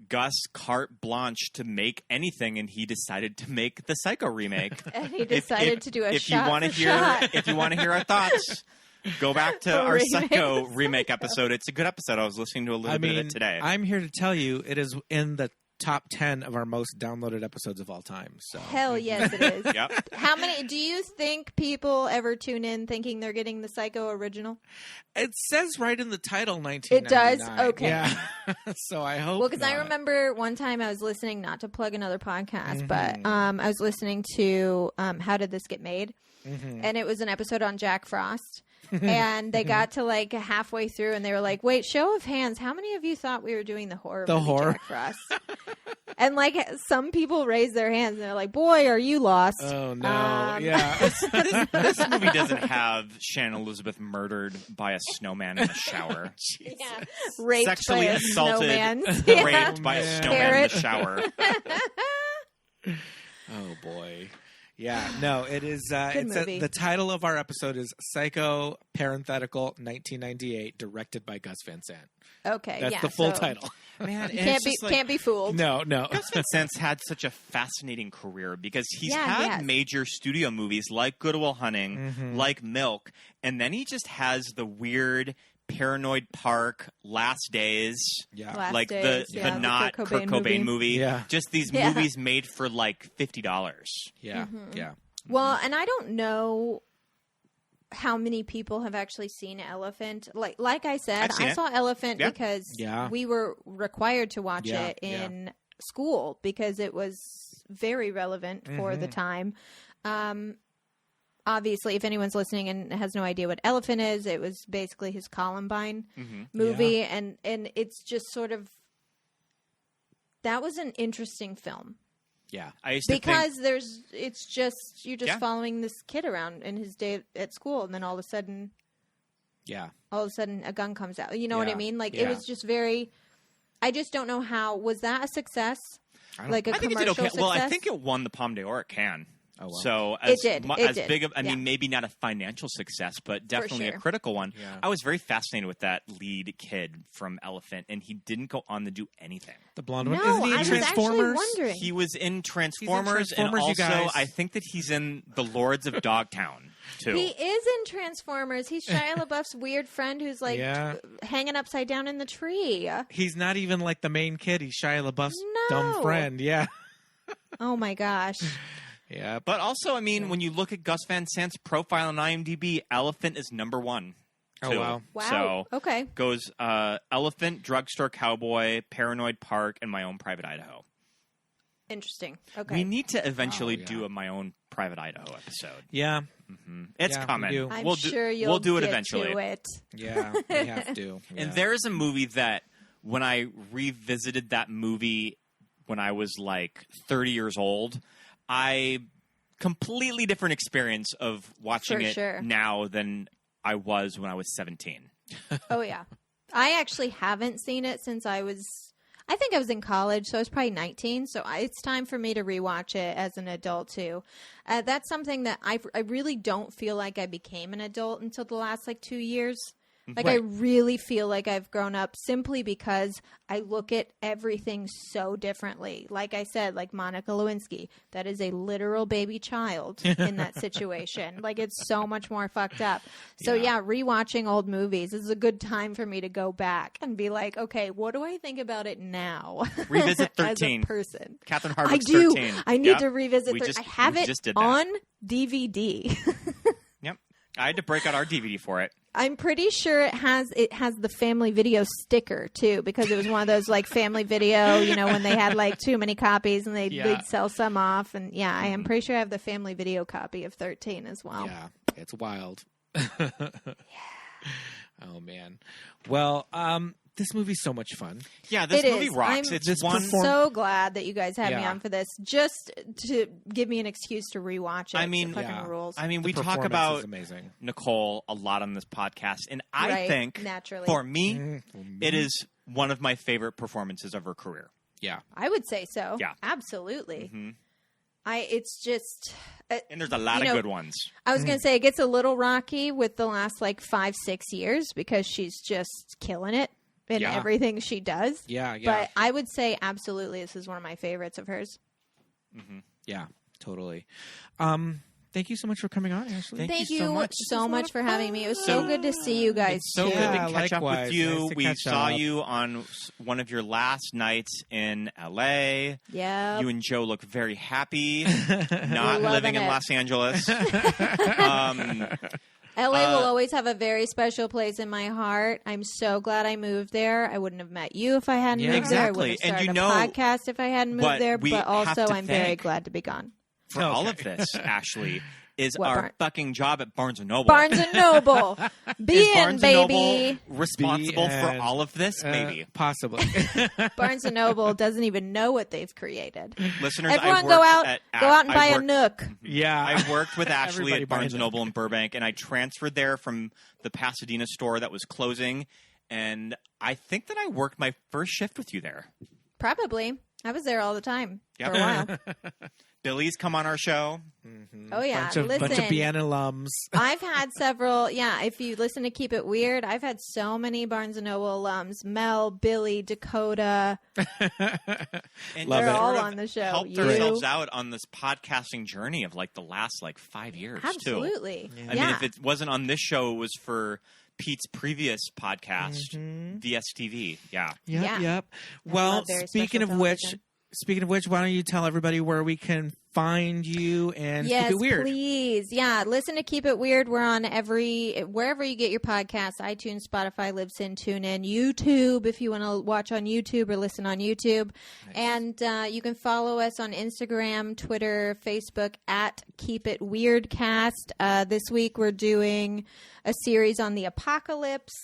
Gus carte blanche to make anything, and he decided to make the Psycho remake. And he decided to do a if shot you want to for hear, shot. if you want to hear our thoughts, go back to our Psycho remake episode. It's a good episode. I was listening to a little bit of it today. I'm here to tell you it is in the top 10 of our most downloaded episodes of all time. So Hell yes, it is. Yep. How many? Do you think people ever tune in thinking they're getting the Psycho original? It says right in the title, 1999. It does? Okay. Yeah. So I hope. Well, because I not. remember one time I was listening, not to plug another podcast, but I was listening to How Did This Get Made? And it was an episode on Jack Frost. And they got to like halfway through, and they were like, "Wait, show of hands, how many of you thought we were doing the horror movie Jack Frost?" And like some people raise their hands and they're like, "Boy, are you lost?" Oh no! Yeah, this movie doesn't have Shannon Elizabeth murdered by a snowman in the shower. Yeah. Raped Sexually by a assaulted, snowman. raped by a snowman in the shower. Oh boy. Yeah, no, it is. Movie. The title of our episode is Psycho, parenthetical 1998, directed by Gus Van Sant. Okay, that's the full title. Man, you can't be fooled. No. Gus Van Sant's had such a fascinating career because he's Yeah, had he has. major studio movies like Good Will Hunting, like Milk, and then he just has the weird Paranoid Park, Last Days, Last like Days, the not Kurt Cobain movie. Yeah. Just these movies made for like $50. Yeah, yeah. Well, and I don't know how many people have actually seen Elephant. Like I said, I saw Elephant because we were required to watch it in school because it was very relevant for the time. Obviously, if anyone's listening and has no idea what Elephant is, it was basically his Columbine movie, and it's just sort of that was an interesting film. Yeah, I used to because it's just you're just following this kid around in his day at school, and then all of a sudden a gun comes out. You know what I mean? Like it was just very. I just don't know how was that a success? Like a commercial success? Well, I think it won the Palme d'Or at Cannes. Oh, wow. So it did. Big of, I mean, maybe not a financial success, but definitely a critical one. Yeah. I was very fascinated with that lead kid from Elephant, and he didn't go on to do anything. The blonde one. No, Isn't he in I was Transformers? actually wondering. He was in Transformers, and you also guys. I think that he's in The Lords of Dogtown too. He is in Transformers. He's Shia LaBeouf's weird friend who's like hanging upside down in the tree. He's not even like the main kid. He's Shia LaBeouf's No. dumb friend. Yeah. Oh my gosh. Yeah. But also, I mean, when you look at Gus Van Sant's profile on IMDb, Elephant is number 1. Oh, too. wow. Wow. So Okay. goes Elephant, Drugstore Cowboy, Paranoid Park, and My Own Private Idaho. Interesting. Okay. We need to eventually do a My Own Private Idaho episode. Yeah. It's Yeah, we coming. do. I'm We'll sure you'll we'll do it get eventually. to it. Yeah. We have to. Yeah. And there is a movie that when I revisited that movie when I was like 30 years old, completely different experience of watching For it sure. now than I was when I was 17. Oh yeah. I actually haven't seen it since I think I was in college, so I was probably 19. So it's time for me to rewatch it as an adult too. That's something that I really don't feel like I became an adult until the last 2 years. Like I really feel like I've grown up simply because I look at everything so differently. Like I said, like Monica Lewinsky, that is a literal baby child in that situation. Like it's so much more fucked up. So rewatching old movies is a good time for me to go back and be like, okay, what do I think about it now? Revisit As 13. a person. Catherine I Hardwicke's do. 13. I need to revisit. I have we it just did that. on DVD. Yep. I had to break out our DVD for it. I'm pretty sure it has the family video sticker too, because it was one of those family video, when they had too many copies and they'd sell some off. And I am pretty sure I have the family video copy of 13 as well. Yeah, it's wild. Oh man. Well, this movie's so much fun. Yeah, this It movie is. rocks. I'm so glad that you guys had me on for this, just to give me an excuse to rewatch it. I mean, it fucking rules. I mean, The we talk performance about is amazing. Nicole a lot on this podcast, and I Right, think naturally. for me, it is one of my favorite performances of her career. Yeah. I would say so. Yeah. Absolutely. Mhm. It's just. And there's a lot of good ones. I was going to say it gets a little rocky with the last 5-6 years because she's just killing it in everything she does. Yeah. But I would say absolutely this is one of my favorites of hers. Yeah, totally. Thank you so much for coming on, Ashley. Thank you so much for having me. It was so good to see you guys. It's so too. good to catch up likewise. with you. Nice to We catch saw up. you on one of your last nights in LA. Yeah. You and Joe look very happy, not living in it. Los Angeles. LA will always have a very special place in my heart. I'm so glad I moved there. I wouldn't have met you if I hadn't moved there. I wouldn't have started a podcast if I hadn't moved there. But also, I'm very glad to be gone. For all of this, Ashley, is our fucking job at Barnes & Noble. Barnes & Noble. Be in, baby. Noble responsible for all of this? Maybe. Possibly. Barnes & Noble doesn't even know what they've created. Listeners, everyone go out and buy a Nook. Yeah. I worked with Ashley at Barnes & Noble in Burbank, and I transferred there from the Pasadena store that was closing, and I think that I worked my first shift with you there. Probably. I was there all the time for a while. Billy's come on our show. Mm-hmm. Oh, yeah. Bunch of BN alums. I've had several. Yeah, if you listen to Keep It Weird, I've had so many Barnes & Noble alums. Mel, Billy, Dakota. And they're all on the show. Helped ourselves out on this podcasting journey of like the last 5 years, Absolutely. too. I mean, if it wasn't on this show, it was for Pete's previous podcast, VSTV. Yeah. Yep. Well, speaking of which, why don't you tell everybody where we can find you and Keep It Weird? Yes, please. Yeah, listen to Keep It Weird. We're on wherever you get your podcasts, iTunes, Spotify, Libsyn, TuneIn, YouTube, if you want to watch on YouTube or listen on YouTube. Nice. And you can follow us on Instagram, Twitter, Facebook at Keep It Weirdcast. This week we're doing a series on the apocalypse.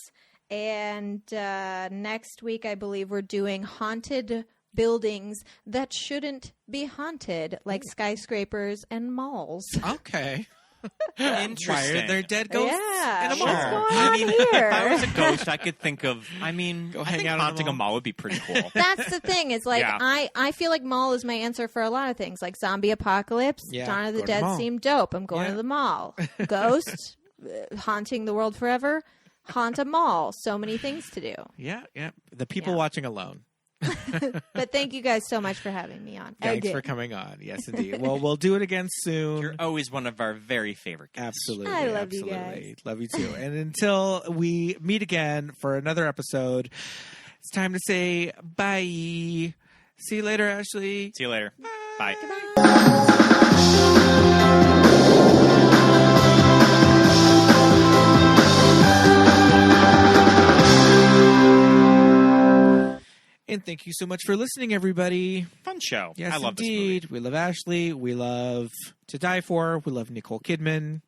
And next week, I believe, we're doing haunted buildings that shouldn't be haunted, like skyscrapers and malls. Okay. Interesting. Why are there dead ghosts in a mall? What's going on here? If I was a ghost, I could think of, I think haunting a mall would be pretty cool. That's the thing. Is I feel like mall is my answer for a lot of things, like zombie apocalypse. Dawn of the Dead seemed dope. I'm going to the mall. Ghost, haunting the world forever. Haunt a mall. So many things to do. Yeah. The people watching alone. But thank you guys so much for having me on. Thanks for coming on. Yes, indeed. Well, we'll do it again soon. You're always one of our very favorite guests. Absolutely. I love you guys. Love you too. And until we meet again for another episode, it's time to say bye. See you later, Ashley. See you later. Bye. And thank you so much for listening, everybody. Fun show. Yes, I love indeed. this movie. We love Ashley. We love To Die For. We love Nicole Kidman.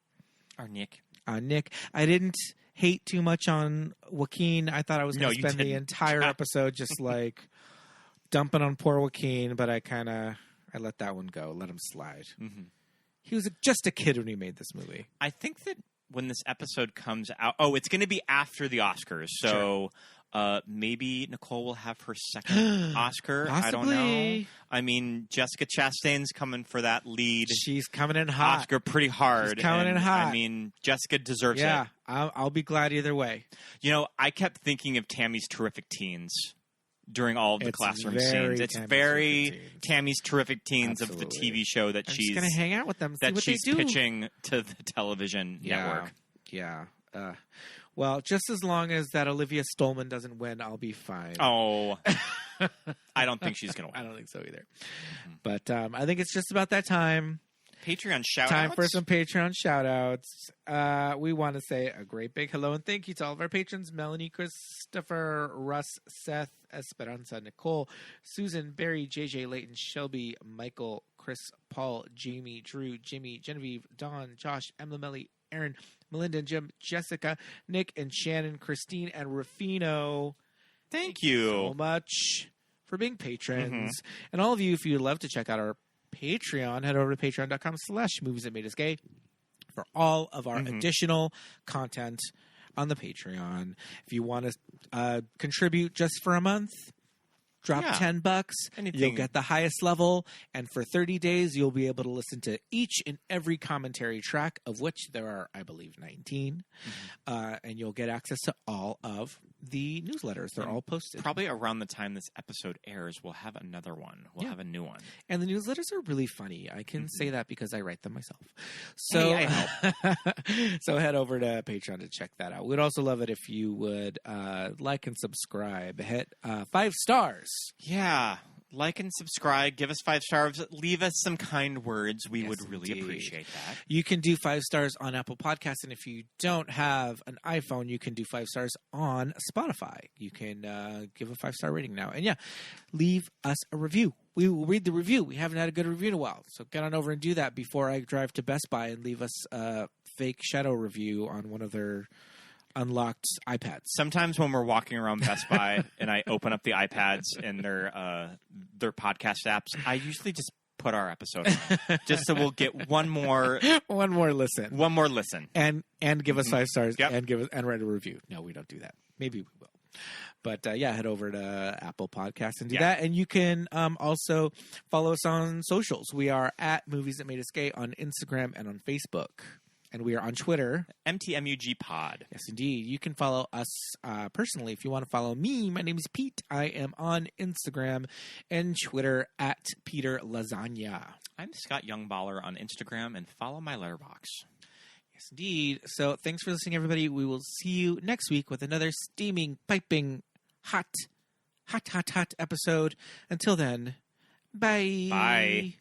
Our Nick. Nick. I didn't hate too much on Joaquin. I thought I was going to spend the entire episode just dumping on poor Joaquin, but I let that one go. Let him slide. Mm-hmm. He was just a kid when he made this movie. I think that when this episode comes out, it's going to be after the Oscars, so... Sure. Maybe Nicole will have her second Oscar. Possibly. I don't know. I mean, Jessica Chastain's coming for that lead. She's coming in hot. Oscar pretty hard. She's coming in hot. I mean, Jessica deserves it. Yeah, I'll be glad either way. You know, I kept thinking of Tammy's Terrific Teens during all of the classroom scenes. It's very Tammy's Terrific Teens. Absolutely. Of the TV show that she's going to hang out with them. That she's pitching to the television network. Yeah. Well, just as long as that Olivia Stolman doesn't win, I'll be fine. Oh, I don't think she's going to win. I don't think so either. Mm-hmm. But I think it's just about that time. Patreon shout-outs? Time for some Patreon shout-outs. We want to say a great big hello and thank you to all of our patrons. Melanie, Christopher, Russ, Seth, Esperanza, Nicole, Susan, Barry, JJ, Layton, Shelby, Michael, Chris, Paul, Jamie, Drew, Jimmy, Genevieve, Dawn, Josh, Emma, Melly, Aaron, Melinda, Jim, Jessica, Nick, and Shannon, Christine, and Rufino. Thank you so much for being patrons. Mm-hmm. And all of you, if you'd love to check out our Patreon, head over to patreon.com/movies that made us gay for all of our additional content on the Patreon. If you want to contribute just for a month, drop $10. You'll get the highest level, and for 30 days, you'll be able to listen to each and every commentary track, of which there are, I believe, 19. And you'll get access to all of the newsletters. They're all posted. Probably around the time this episode airs, we'll have another one. We'll have a new one. And the newsletters are really funny. I can say that because I write them myself. So, I help. So head over to Patreon to check that out. We'd also love it if you would like and subscribe. Hit 5 stars. Yeah. Like and subscribe. Give us 5 stars. Leave us some kind words. We would really appreciate that. You can do 5 stars on Apple Podcasts. And if you don't have an iPhone, you can do 5 stars on Spotify. You can give a 5-star rating now. And leave us a review. we will read the review. We haven't had a good review in a while. So get on over and do that before I drive to Best Buy and leave us a fake Shadow review on one of their unlocked iPads. Sometimes when we're walking around Best Buy and I open up the iPads and their podcast apps, I usually just put our episode on, just so we'll get one more listen, and give us 5 stars, Yep. and write a review. No, we don't do that. Maybe we will. But head over to Apple Podcasts and do that. And you can also follow us on socials. We are at Movies That Made Us Gay on Instagram and on Facebook. And we are on Twitter. MTMUG Pod. Yes, indeed. You can follow us personally. If you want to follow me, my name is Pete. I am on Instagram and Twitter at Peter Lasagna. I'm Scott Youngballer on Instagram, and follow my letterbox. Yes, indeed. So thanks for listening, everybody. We will see you next week with another steaming, piping, hot episode. Until then, bye. Bye.